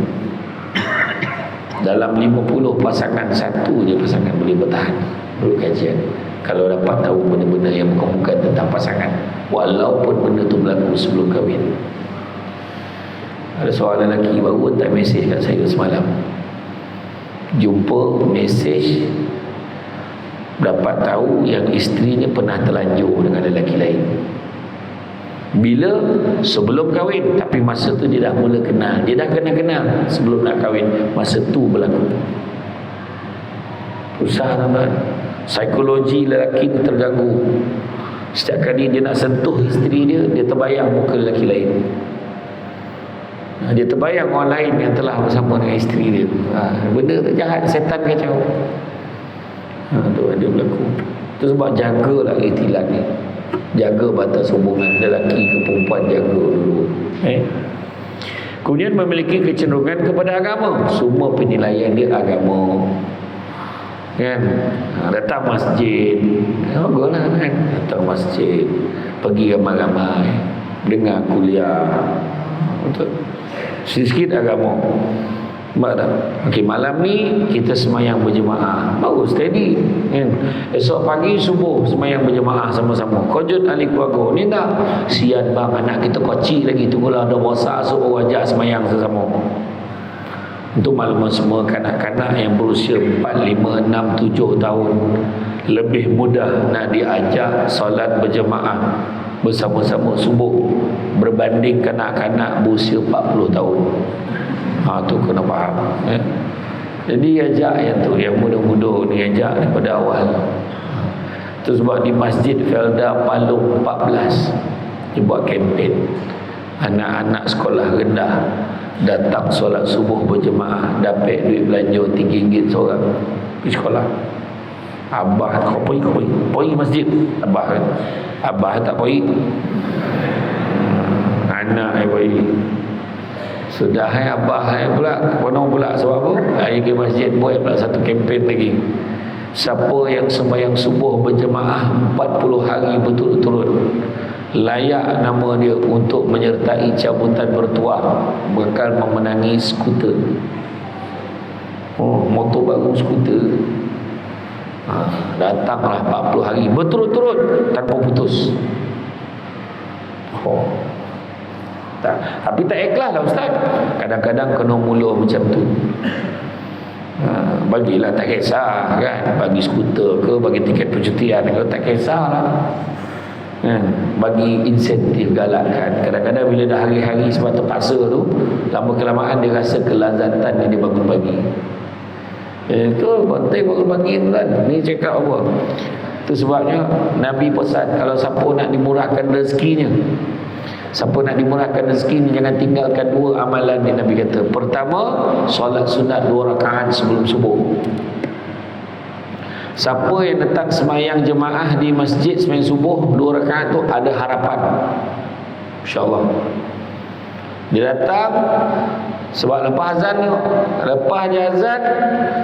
Dalam 50 pasangan, satu je pasangan boleh bertahan. Menurut kajian, kalau dapat tahu benda-benda yang bukan tentang pasangan, walaupun benda tu berlaku sebelum kahwin. Ada seorang lelaki baru hantar mesej kat saya semalam, jumpa mesej, dapat tahu yang isterinya pernah terlanjur dengan lelaki lain. Bila? Sebelum kahwin. Tapi masa tu dia dah mula kenal, dia dah kenal-kenal sebelum nak kahwin. Masa tu berlaku. Susah tuan-tuan. Psikologi lelaki ni terganggu. Setiap kali dia nak sentuh isteri dia, dia terbayang muka lelaki lain. Dia terbayang orang lain yang telah bersama dengan isteri dia. Benda tu jahat, setan kacau. Tu dia berlaku. Itu sebab jagalah ikhtilat ni. Jaga batas hubungan lelaki ke perempuan, jaga dulu. Kemudian memiliki kecenderungan kepada agama. Semua penilaian dia agama. Kan? Datang masjid, bagus lah kan? Datang masjid, pergi ramai-ramai, dengar kuliah. Betul. Sikit agama. Nampak tak? Okey, malam ni kita semayang berjemaah. Bagus, steady kan? Esok pagi subuh semayang berjemaah sama-sama. Kojut ahli keluarga. Ni tak? Sian bang, anak kita kecil lagi. Tunggulah dah besar, suruh ajak semayang sesama. Untuk maklumat semua, kanak-kanak yang berusia 4, 5, 6, 7 tahun lebih mudah nak diajak solat berjemaah bersama-sama subuh berbanding kanak-kanak berusia 40 tahun. Tu kena faham. Jadi ajak yang tu, yang muda-muda ni ajak daripada awal. Itu sebab di Masjid Felda Palung 14 dia buat kempen. Anak-anak sekolah rendah datang solat subuh berjemaah, dapat duit belanja RM3 seorang pergi sekolah. Abah kau pergi masjid. Abah kan, abah tak pergi, anak yang pergi. Sudah abah pula penuh pula. Sebab apa? Hari ke masjid buat pula satu kempen lagi. Siapa yang sembahyang subuh berjemaah 40 hari berturut-turut, layak nama dia untuk menyertai cabutan bertuah, bakal memenangi skuter. Motor baru, skuter. Datanglah 40 hari berturut-turut tanpa putus. Tapi tak ikhlas lah ustaz. Kadang-kadang kena mula macam tu. Bagilah, tak kisah kan, bagi skuter ke, bagi tiket percutian ke, tak kisahlah. Bagi insentif, galakkan. Kadang-kadang bila dah hari-hari sebab terpaksa tu, lama kelamaan dia rasa kelazatan yang dia bangun pagi. Itu penting bangun pagi tu kan. Ni cakap apa? Itu sebabnya Nabi pesan, kalau siapa nak dimurahkan rezekinya, siapa nak dimurahkan rezeki, jangan tinggalkan dua amalan ni. Nabi kata, pertama, solat sunat 2 rakaat sebelum subuh. Siapa yang datang semayang jemaah di masjid semayang subuh 2 rakaat tu ada harapan, InsyaAllah. Dia datang sebab lepas azan tu, lepas azan,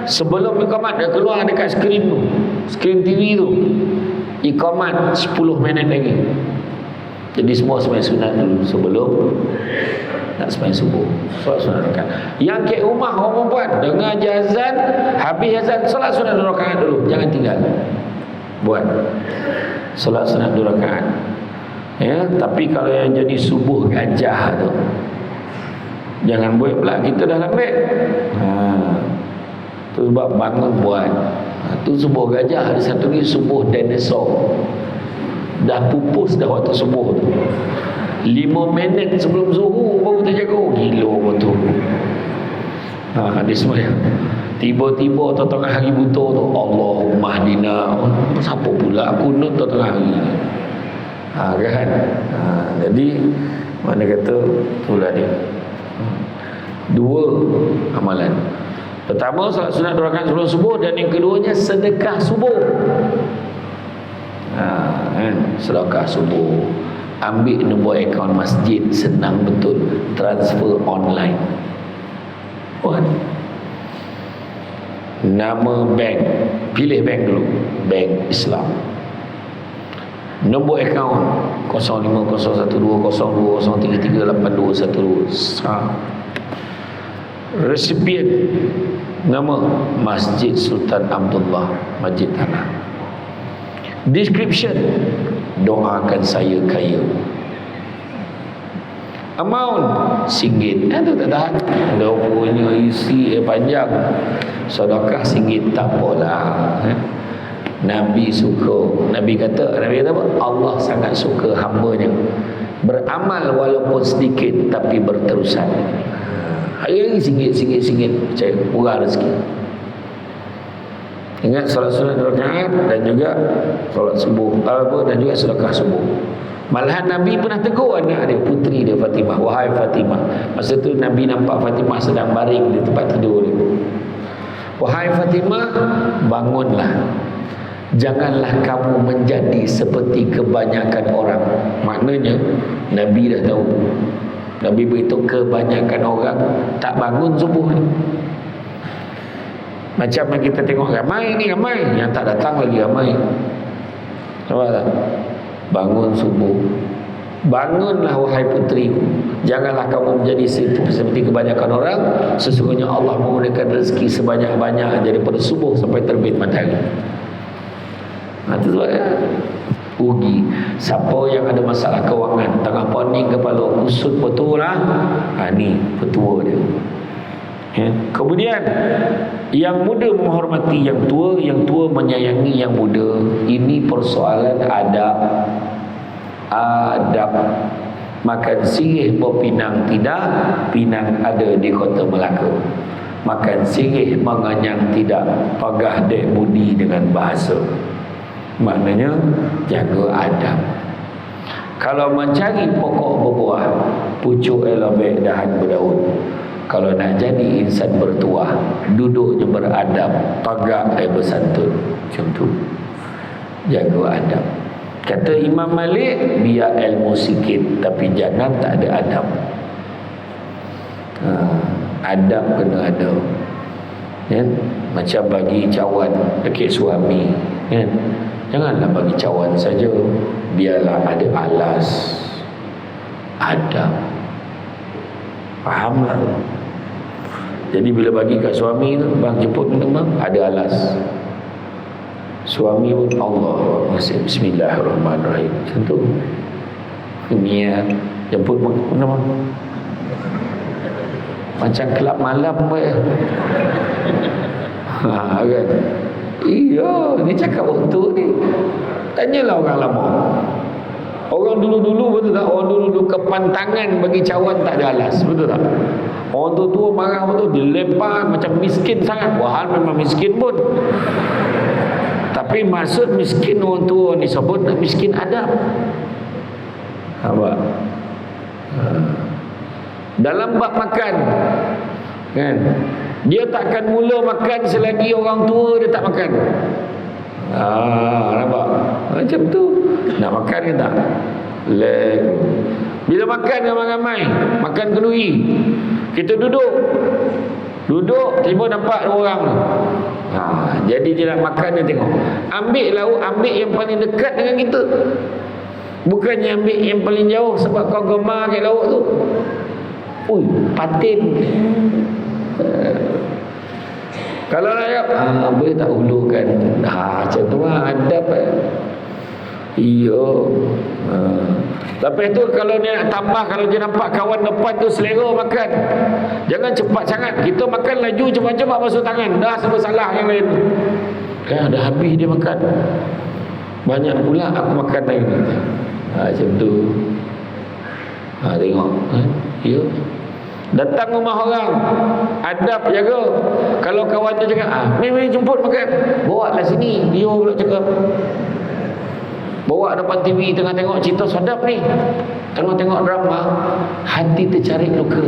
sebelum iqamat dia keluar dekat skrin tu, skrin TV tu, iqamat 10 minit lagi. Jadi semua sembahyang sunat dulu sebelum nak sembahyang subuh. Solat sunat rakaat. Yang kat rumah orang perempuan dengar azan, habis azan solat sunat 2 rakaat dulu. Jangan tinggal. Buat solat sunat 2 rakaat. Ya, tapi kalau yang jadi subuh gajah tu, jangan buat pula, kita dah lambat. Tu sebab bangun buat. Tu subuh gajah. Ada satu lagi subuh dinosaur. Dah pupus dah waktu subuh tu, 5 minit sebelum zuhur baru terjaga. Gila betul. Dia sembahyang, tiba-tiba tengah hari buta tu, Allahumma hdina. Siapa pula kunut tengah hari ni? Kan? Jadi mana kata itulah dia. 2 amalan. Pertama, salat sunat 2 rakaat sebelum subuh, dan yang keduanya sedekah subuh. Sedekah subuh. Ambil nombor akaun masjid, senang betul, transfer online. Nama bank, pilih bank dulu, bank Islam. Nombor akaun 050120233812. Resipien nama Masjid Sultan Abdullah, Masjid Tanah. Description, doakan saya kaya. Amount RM1. Itu tak tahan. Dah punya isi panjang. Sedekah RM1 tak apalah. Nabi suka. Nabi kata apa? Allah sangat suka hamba-Nya beramal walaupun sedikit tapi berterusan. Hari-hari RM1, percaya murah rezeki. Ingat solat sunat 2 rakaat dan juga solat subuh dan juga sedekah subuh. Malahan Nabi pernah tegur anak dia, puteri dia Fatimah, wahai Fatimah. Masa tu Nabi nampak Fatimah sedang baring di tempat tidur dia. Wahai Fatimah, bangunlah. Janganlah kamu menjadi seperti kebanyakan orang. Maknanya Nabi dah tahu. Nabi beritahu kebanyakan orang tak bangun subuh ni. Macam yang kita tengok ramai ni, ramai yang tak datang lagi ramai. Nampak tak? Bangun subuh. Bangunlah wahai puteriku. Janganlah kamu menjadi seperti kebanyakan orang. Sesungguhnya Allah menggunakan rezeki sebanyak-banyak daripada subuh sampai terbit matahari. Itu sebabnya rugi. Siapa yang ada masalah kewangan, tengah poning kepala, kusut betul lah, ni petua dia. Kemudian yang muda menghormati yang tua menyayangi yang muda. Ini persoalan adab. Makan sirih berpinang tidak, pinang ada di kota Melaka. Makan sirih menganyang tidak, pagah dek budi dengan bahasa. Maknanya jaga adab. Kalau mencari pokok berbuah, pucuk elobek dahan berdaun. Kalau nak jadi insan bertuah, duduknya beradab, tagak bersantun. Macam tu. Jaga adab. Kata Imam Malik, biar ilmu sikit tapi jangan tak ada adab. Adab kena ada. Macam bagi cawan dekat suami, janganlah bagi cawan saja, biarlah ada alas. Adab. Fahamlah. Jadi bila bagi kat suami tu, bang jemput minum bang, ada alas. Suami pun Allah Bismillahirrahmanirrahim. Macam tu. Niat jemput mana bang? Macam kelab malam kan. Kan? Iya, ni cakap waktu ni. Tanyalah orang lama. Orang dulu-dulu betul tak? Orang dulu-dulu kepantangan bagi cawan tak ada alas, betul tak? Orang tua-tua marah betul, dilempar macam miskin sangat. Wahal memang miskin pun. Tapi maksud miskin orang tua ni sebut miskin adab. Apa? Dalam bab makan, kan? Dia takkan mula makan selagi orang tua dia tak makan. Nampak? Macam tu. Nak makan ke tak? Bila makan ramai-ramai, makan kenduri, kita duduk, tiba nampak dua orang. Jadi dia nak makan, dia tengok, ambil lauk, ambil yang paling dekat dengan kita, bukannya ambil yang paling jauh sebab kau gemar kat lauk tu. Patin. Kalau nak boleh tak ulurkan. Macam tu lah adab. Iya. Lepas tu kalau dia nak tambah, kalau dia nampak kawan depan tu selera makan, jangan cepat sangat. Kita makan laju, cepat-cepat basuh tangan, dah sebab salah yang lain. Dah habis dia makan, banyak pula aku makan lagi. Macam tu. Tengok. Ya. Datang rumah orang, adab jaga. Kalau kawan tu cakap, mari jemput makan, bawa lah sini. Dia pula cakap, bawa depan TV tengah tengok cerita sedap ni, tengah tengok drama, hati tercari luka.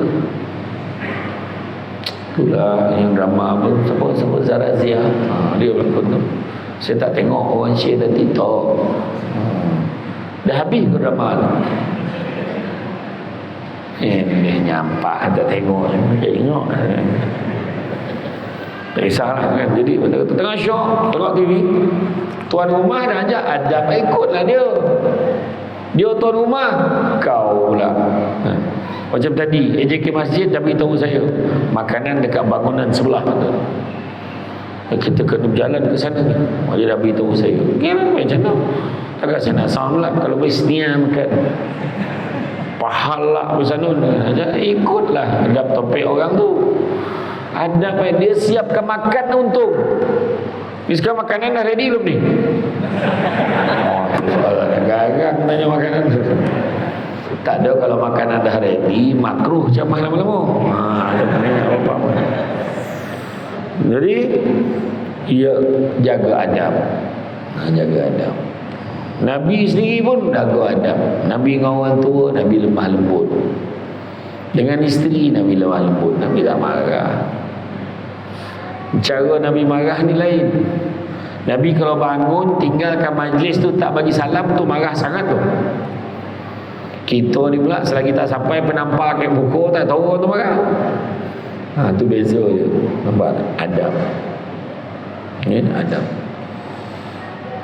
Itulah yang drama apa, siapa Zarazia, dia berlakon tu. Saya tak tengok, orang share dan TikTok. Dah habis ke drama tu? Dia nyampak, tak tengok. Tak tengok. Tak kisahlah kan. Jadi tengah syok, tengok TV, tuan rumah dah ajak, adab ikutlah dia. Dia tuan rumah, kau pula. Macam tadi, AJK Masjid dah beritahu saya, makanan dekat bangunan sebelah tu. Kita kena berjalan ke sana ni. Dia dah beritahu saya. Kira macam tu. Agak saya nak sound lah. Kalau boleh setia makan pahala ke sana, ikutlah adab topik orang tu. Adab dia siapkan makan untuk. Ni sekarang makanan dah ready belum ni? Agak-agak tanya makanan. Tak ada, kalau makanan dah ready, makruh camah lama-lama. Ada tanya apa-apa. Jadi ia jaga adab. Jaga adab. Nabi sendiri pun jaga adab. Nabi dengan orang tua, Nabi lemah lembut. Dengan isteri, Nabi lemah lembut. Nabi tak marah. Cara Nabi marah ni lain. Nabi kalau bangun tinggalkan majlis tu, tak bagi salam tu, marah sangat tu. Kita ni pula selagi tak sampai penampak kat buku, tak tahu orang tu marah. Tu beza je. Nampak adab. Adab.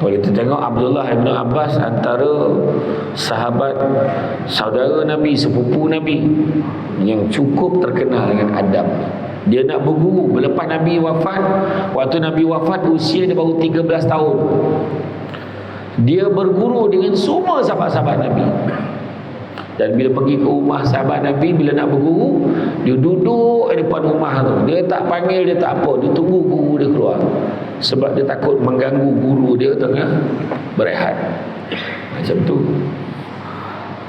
Kalau kita tengok Abdullah bin Abbas, antara sahabat saudara Nabi, sepupu Nabi yang cukup terkenal dengan adab. Dia nak berguru lepas Nabi wafat. Waktu Nabi wafat usia dia baru 13 tahun. Dia berguru dengan semua sahabat-sahabat Nabi. Dan bila pergi ke rumah sahabat Nabi, bila nak berguru, dia duduk di depan rumah tu. Dia tak panggil, dia tak apa, dia tunggu guru dia keluar. Sebab dia takut mengganggu guru dia tengah berehat. Macam tu.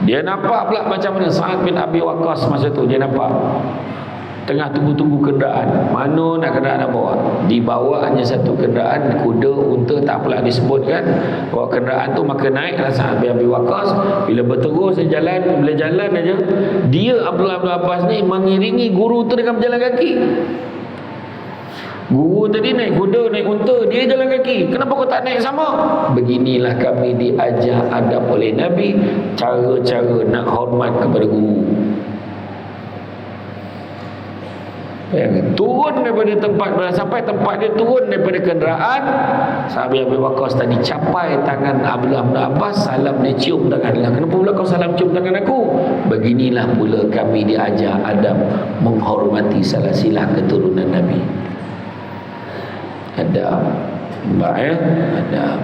Dia nampak pula macam mana Sa'ad bin Abi Waqqas masa tu. Dia nampak tengah tunggu-tunggu kenderaan. Mana nak kenderaan nak bawa? Dibawa hanya satu kenderaan, kuda, unta, tak pula disebutkan. Bawa kenderaan tu, maka naiklah Sa'ad bin Abi Waqqas. Bila berterus dia jalan, bila jalan aja, dia Abdullah bin Abbas ni mengiringi guru tu dengan berjalan kaki. Guru tadi naik kuda, naik unta, dia jalan kaki. Kenapa kau tak naik sama? Beginilah kami diajar adab oleh Nabi, cara-cara nak hormat kepada guru. Turun daripada tempat, sampai tempat dia turun daripada kenderaan, sahabat Abu Waqqas tadi capai tangan Abdullah bin Abbas, salam dia cium tangan dia. Kenapa pula kau salam cium tangan aku? Beginilah pula kami diajar adab menghormati salah silah keturunan Nabi. Adab, adab.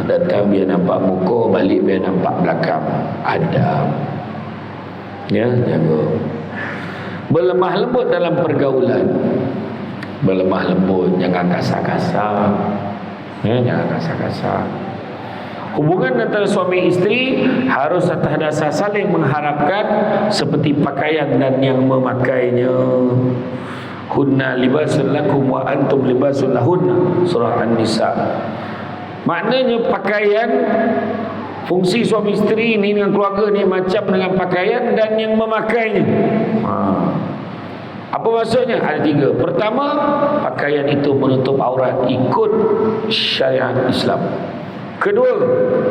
Datang biar nampak muka, balik biar nampak belakang. Adab. Ya, jaga. Berlemah lembut dalam pergaulan. Berlemah lembut, jangan kasar-kasar. Jangan kasar-kasar. Hubungan antara suami isteri harus atas dasar saling mengharapkan, seperti pakaian dan yang memakainya. Hunna libasul lakum wa antum libasul lahunna, surah An-Nisa. Maknanya pakaian, fungsi suami isteri ini dengan keluarga ni macam dengan pakaian dan yang memakainya. Apa maksudnya? Ada 3. Pertama, pakaian itu menutup aurat ikut syariat Islam. Kedua,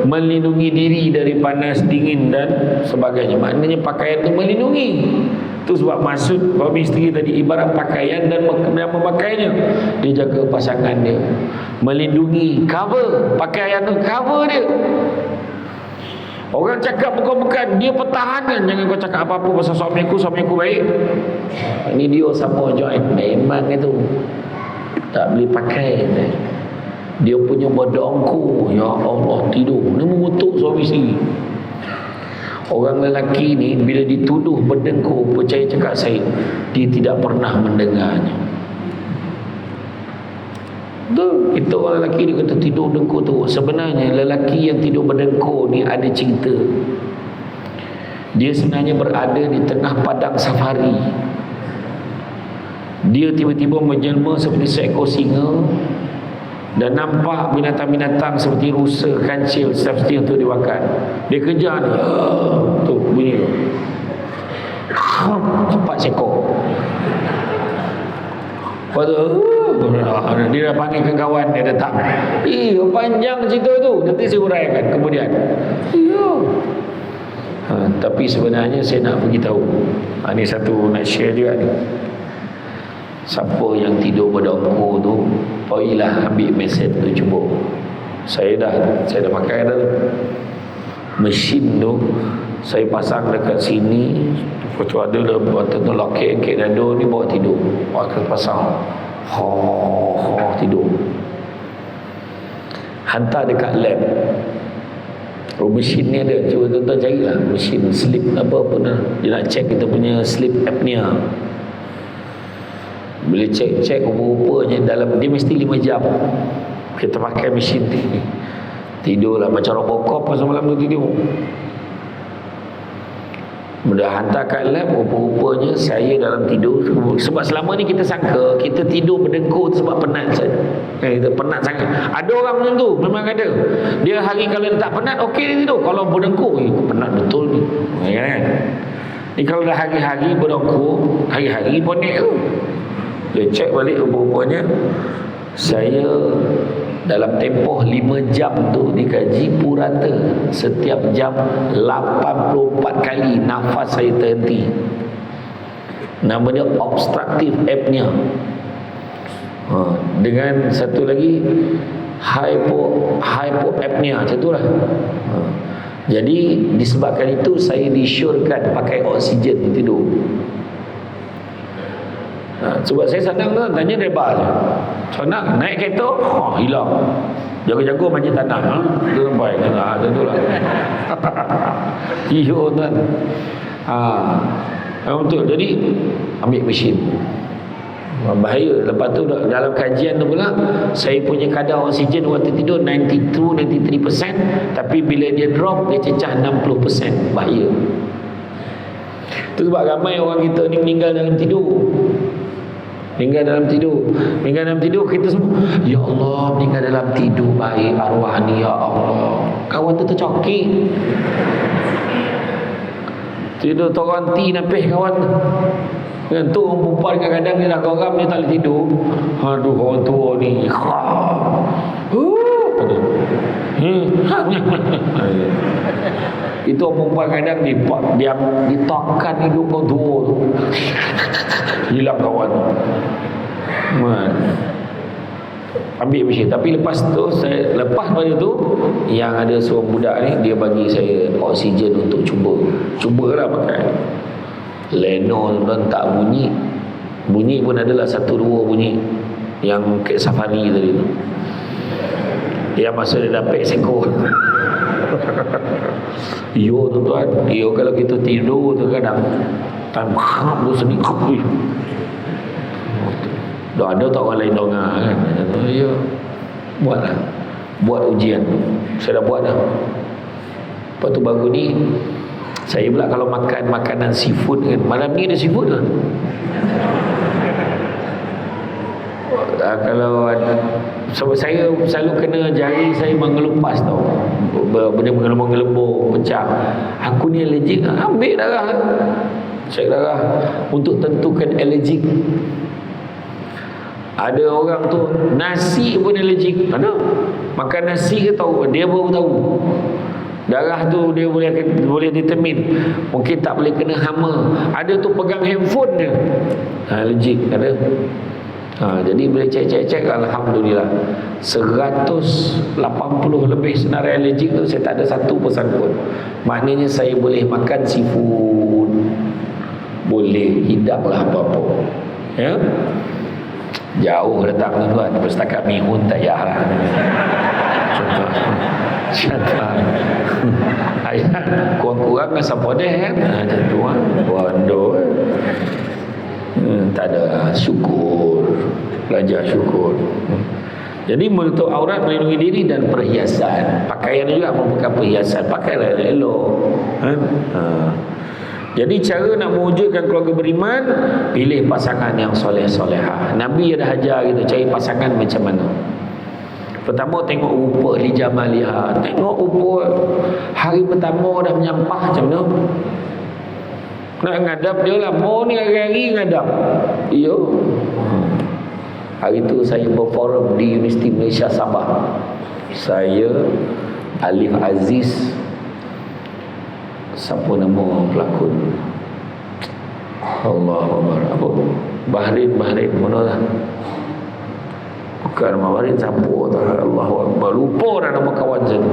melindungi diri dari panas, dingin dan sebagainya. Maknanya pakaian itu melindungi. Itu sebab maksud suami isteri tadi ibarat pakaian dan yang memakainya. Dia jaga pasangan dia, melindungi, cover. Pakaian itu cover dia. Orang cakap bukan-bukan, dia pertahanan. Jangan kau cakap apa-apa pasal suami aku baik. Ini dia sama join. Memang itu tak boleh pakai. Dia punya berdongku, ya Allah, tidur. Dia mengutuk suami isteri. Orang lelaki ni bila dituduh berdengkur, percaya cakap saya, dia tidak pernah mendengarnya. Tu, kita orang lelaki dia kata tidur dengkur tu. Sebenarnya lelaki yang tidur berdengkur ni ada cerita. Dia sebenarnya berada di tengah padang safari. Dia tiba-tiba menjelma seperti seekor singa dan nampak binatang-binatang seperti rusa, kancil, seperti untuk dimakan. Dia kejar ni. Tu bunyi. 4 ekor. Lepas tu dia dah panggilkan kawan dia datang. Panjang cerita tu, nanti saya uraikan kemudian. Tapi sebenarnya saya nak beritahu, ini satu nak share juga ni. Siapa yang tidur berdongkur tu, pergilah ambil mesin tu cuba. Saya dah pakai dah mesin tu, saya pasang dekat sini. Lepas tu ada betul-betul loket dada ni bawa tidur. Aku pasang tidur. Hantar dekat lab. Mesin ni ada, cuba tuan-tuan carilah mesin sleep apa-apa dah. Dia nak check kita punya sleep apnea. Bila check rupa-rupanya dalam dia mesti 5 jam. Kita pakai mesin ni. Tidurlah macam Robocop pasal malam tu tidur. Dah hantar kat lab, rupa-rupanya saya dalam tidur. Sebab selama ni kita sangka kita tidur berdengkur sebab penat saja. Kita penat sangat. Ada orang macam tu, memang ada. Dia hari kalau dia tak penat, okey dia tidur. Kalau berdengkur, penat betul ni. Kan? Ni kalau dah hari-hari berdengkur, hari-hari bonek tu. Dia cek balik rupa-rupanya saya dalam tempoh 5 jam tu dikaji purata, setiap jam 84 kali nafas saya terhenti. Namanya obstructive apnea. Dengan satu lagi hypoapnea, macam itulah. Jadi disebabkan itu saya disyorkan pakai oksigen tidur. Sebab saya senang kan, tanya lebar je. Senang, naik kereta, hilang. Jaga-jaga macam tanah. Itu sampai. Tentulah. Iyo tuan. Betul. Jadi, ambil mesin. Bahaya. Lepas tu dalam kajian tu pula, saya punya kadar oksigen waktu tidur 92-93%. Tapi bila dia drop, dia cecah 60%. Bahaya. Itu sebab ramai orang kita ni meninggal dalam tidur. Meninggal dalam tidur kita semua, ya Allah, meninggal dalam tidur baik arwah ni, ya Allah. Kawan tu tercokik. Tidur toranti napih kawan. Kan tu orang perempuan kadang-kadang dia dah geram, dia tak boleh tidur. Aduh, orang tua ni. Itu orang perempuan kadang dia ditakkan hidup orang tua tu. Hilang kawan. Ambil mesin. Tapi lepas pada tu, yang ada seorang budak ni, dia bagi saya oksigen untuk cubalah pakai. Leno tu tak bunyi. Bunyi pun adalah 1-2 bunyi. Yang kat safari tadi tu. Yang masa dia dapat seko. Yo tuan-tuan, kalau kita tidur tu kadang time kham tu seni kham. Dah ada tak orang lain dongah kan? Ya. Buatlah. Buat ujian. Saya dah buat dah. Lepas tu baru ni saya pula kalau makan makanan seafood kan, malam ni ada seafood lah. Kalau sebab saya selalu kena jari saya mengelupas tau, benda mengelembur pecah. Aku ni alergik, ambil darah, cek darah untuk tentukan alergik. Ada orang tu nasi pun alergik. Ada makan nasi ke tahu, dia baru tahu darah tu dia boleh determine. Mungkin tak boleh kena hama. Ada tu pegang handphone dia alergik ada. Jadi boleh cek alhamdulillah 180 lebih senarai alergik tu saya tak ada satu pesan pun. Maknanya saya boleh makan seafood, boleh hidanglah apa-apa. Ya. Jauh datang tuan, setakat mihun tak payahlah. Contoh. Ayat kurang-kurang dengan sapodeh kan. Macam tu kan. Bondo. Tak ada syukur, belajar syukur. Jadi menutup aurat, melindungi diri dan perhiasan. Pakaian juga merupakan perhiasan. Pakailah elok. Jadi cara nak mewujudkan keluarga beriman, pilih pasangan yang soleh-solehah. Nabi ada ajar kita cari pasangan macam mana. Pertama tengok rupa li jamaliha. Tengok rupa hari pertama dah menyampah macam mana. Nak ngadap dia lah. Mau ni hari-hari ngadap. Ya. Hari itu saya berforum di Universiti Malaysia Sabah. Saya, Alif Aziz, siapa nama pelakon? Allahuakbar. Apa? Bahrin mana lah? Bukan Bahrin, siapa tak? Allahuakbar. Lupa dah nama kawan saya.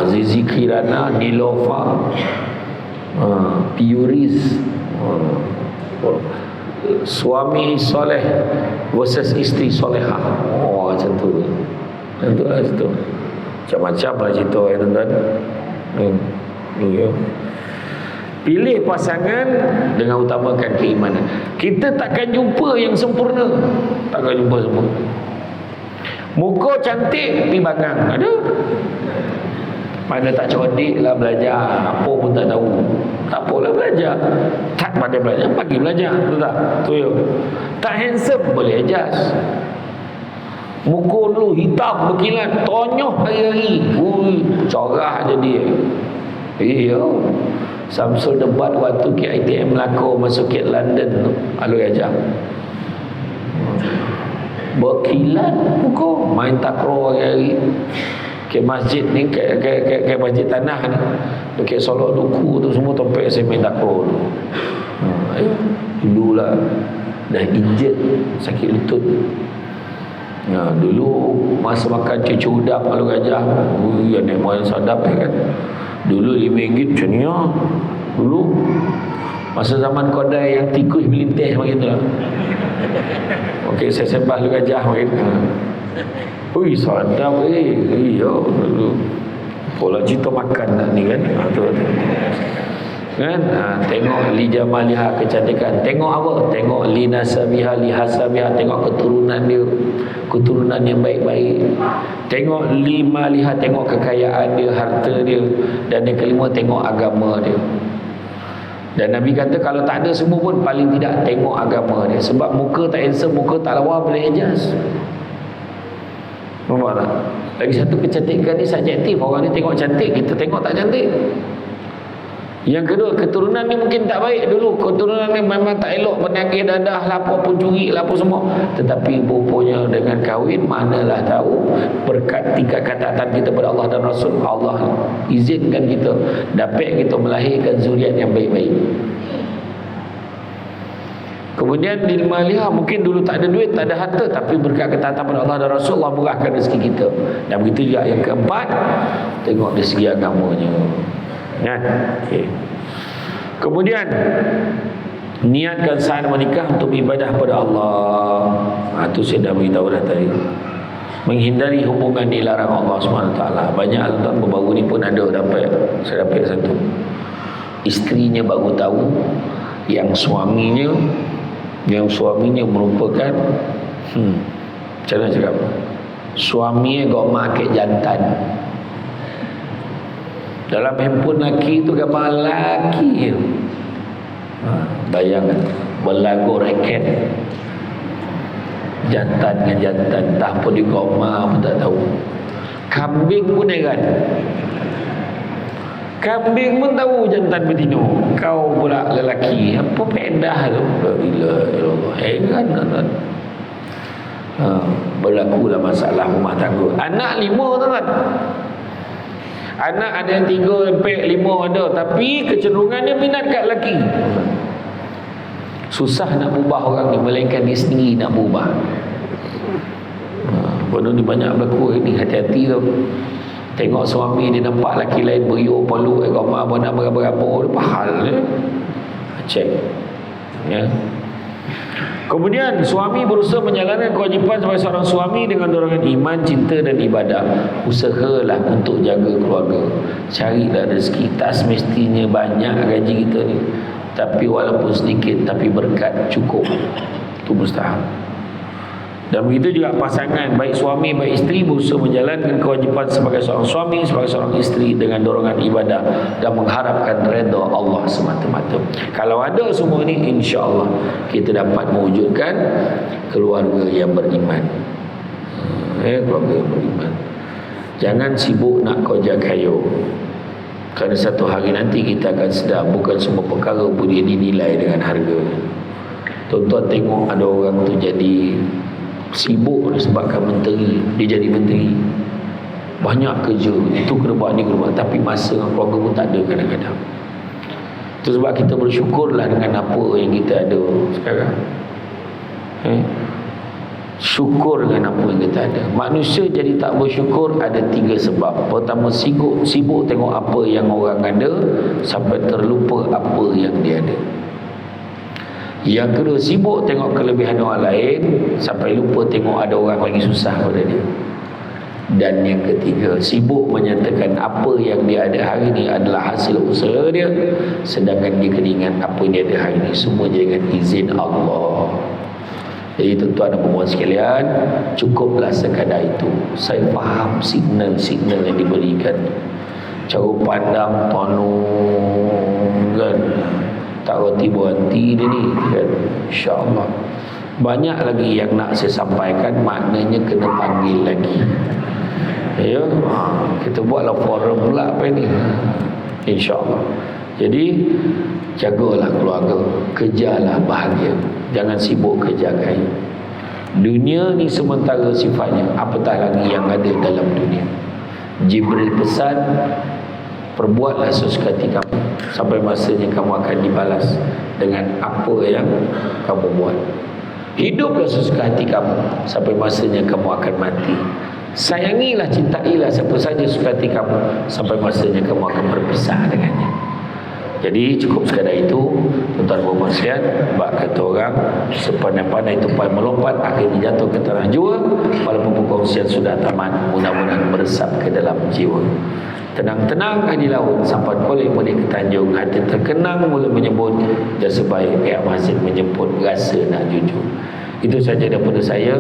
Zizi Kirana, Nilofa, Piuriz, suami soleh versus isteri soleha. Macam tu. Macam tu lah cerita. Macam-macam lah cerita tuan-tuan. Pilih pasangan dengan utamakan keimanan. Kita takkan jumpa yang sempurna. Takkan jumpa sempurna. Muka cantik pergi bangang. Ada. Mana tak cerdik lah belajar, apa pun tak tahu. Tak apalah belajar. Tak pandai belajar, pergi belajar. Betul tak? Tu ya. Tak handsome, boleh adjust. Muka dulu hitam berkilat, tonyoh hari-hari. Corah jadi. Iya. Samsul debat waktu KITM Melaka masuk ke London tu. Lalu ajar. Berkilat muka, main takraw hari-hari. Ke masjid ni, ke masjid tanah ni, ke solok duku tu semua tempat saya main takraw tu. Dulu lah dah injet, sakit lutut. Dulu masa makan cucu udap kalau gajah, yang naik moyang sadap kan. Dulu RM5 macam ni lah. Dulu masa zaman kodai yang tikus melintih macam tu lah. Okey, saya sembah lu gajah macam tu. Ui, sadap iya dulu. Pola cerita makan lah ni kan. Tu. Kan? Tengok li jamaliha, kecantikan. Tengok apa? Tengok li nasabiha, li hasabiha. Tengok keturunan dia, keturunan yang baik-baik. Tengok li maliha, tengok kekayaan dia, harta dia. Dan yang kelima, tengok agama dia. Dan Nabi kata kalau tak ada semua pun paling tidak tengok agama dia. Sebab muka tak handsome, muka tak lawa boleh adjust. Nampak tak? Lagi satu, kecantikan ni subjektif. Orang ni tengok cantik, kita tengok tak cantik. Yang kedua, keturunan ni mungkin tak baik dulu. Keturunan ni memang tak elok, menangis dadah, lapor pun curi, lapor semua. Tetapi rupanya dengan kahwin, manalah tahu berkat tingkat ketaatan kita pada Allah dan Rasul, Allah izinkan kita dapat kita melahirkan zuriat yang baik-baik. Kemudian di maliha, mungkin dulu tak ada duit, tak ada harta, tapi berkat ketaatan pada Allah dan Rasul, Allah murahkan rezeki kita. Dan begitu juga yang keempat, tengok dari segi agamanya. Kan? Okay. Kemudian niatkan saat menikah untuk ibadah pada Allah. Itu saya dah beritahu dah tadi. Menghindari hubungan dilarang Allah SWT. Banyak tuan baru ni pun ada saya dapat satu. Isterinya baru tahu yang suaminya merupakan macam mana cakap, suaminya goma ke jantan. Dalam handphone lelaki tu gambar lelaki. Bayangkan berlagu raket jantan dengan jantan, tak apa di goma pun tak tahu. Kambing pun heran. Kambing pun tahu jantan betina. Kau pula lelaki, apa pedah tu? Bila heran kan. Berlakulah masalah rumah tangga. Anak 5 tuan. Anak ada yang 3, 4, 5 ada, tapi kecenderungannya minat kat lelaki. Susah nak ubah orang ni, melainkan dia sendiri nak berubah. Benda ni banyak berlaku ni, hati-hati tu. Tengok suami dia nampak lelaki lain beriuk peluk, agama mana berapa-berapa, dia pahal dia. Cek. Ya. Kemudian suami berusaha menjalankan kewajipan sebagai seorang suami dengan dorongan iman, cinta dan ibadah. Usahalah untuk jaga keluarga. Carilah rezeki. Tak semestinya banyak gaji kita ni, tapi walaupun sedikit, tapi berkat cukup. Itu mustahil. Dan begitu juga pasangan, baik suami baik isteri, berusaha menjalankan kewajipan sebagai seorang suami, sebagai seorang isteri dengan dorongan ibadah dan mengharapkan redha Allah semata-mata. Kalau ada semua ini, insya-Allah kita dapat mewujudkan keluarga yang beriman. Keluarga yang beriman. Jangan sibuk nak kerja kayu. Kerana satu hari nanti kita akan sedar bukan semua perkara boleh dinilai dengan harga. Tuan-tuan tengok ada orang tu jadi sibuk disebabkan menteri, dia jadi menteri, banyak kerja, itu kena buat, ni kena buat, tapi masa dengan keluarga pun tak ada kadang-kadang. Itu sebab kita bersyukurlah dengan apa yang kita ada sekarang. Syukur dengan apa yang kita ada. Manusia jadi tak bersyukur ada 3 sebab. Pertama, sibuk tengok apa yang orang ada sampai terlupa apa yang dia ada. Yang kedua, sibuk tengok kelebihan orang lain sampai lupa tengok ada orang lagi susah pada dia. Dan yang ketiga, sibuk menyatakan apa yang dia ada hari ini adalah hasil usaha dia, sedangkan dia kena ingat apa yang dia ada hari ini semua dengan izin Allah. Jadi tuan-tuan dan puan sekalian, cukuplah sekadar itu. Saya faham signal-signal yang diberikan, cara pandang tonong kan, tak reti berhenti dia ni kan, insya-Allah. Banyak lagi yang nak saya sampaikan, maknanya kena panggil lagi. Ya, kita buatlah forum pula apa ni, insya-Allah. Jadi jagalah keluarga, kerjalah bahagia, jangan sibuk kerja gaya. Dunia ni sementara sifatnya, apatah lagi yang ada dalam dunia. Jibril pesan, perbuatlah sesuka hati kamu sampai masanya kamu akan dibalas dengan apa yang kamu buat. Hiduplah sesuka hati kamu sampai masanya kamu akan mati. Sayangilah, cintailah siapa saja suka hati kamu sampai masanya kamu akan berpisah dengannya. Jadi cukup sekadar itu, tuan-tuan dan puan sekalian. Bak kata orang, sepandai-pandai tupai melompat akhirnya jatuh ke tanah jua. Walaupun perkongsian sudah tamat, mudah-mudahan meresap ke dalam jiwa. Tenang-tenang di laut, sampai kolej mudik ke Tanjung, hati terkenang mula menyebut, jasa baik pihak masjid menjemput, rasa nak jujur. Itu saja daripada saya.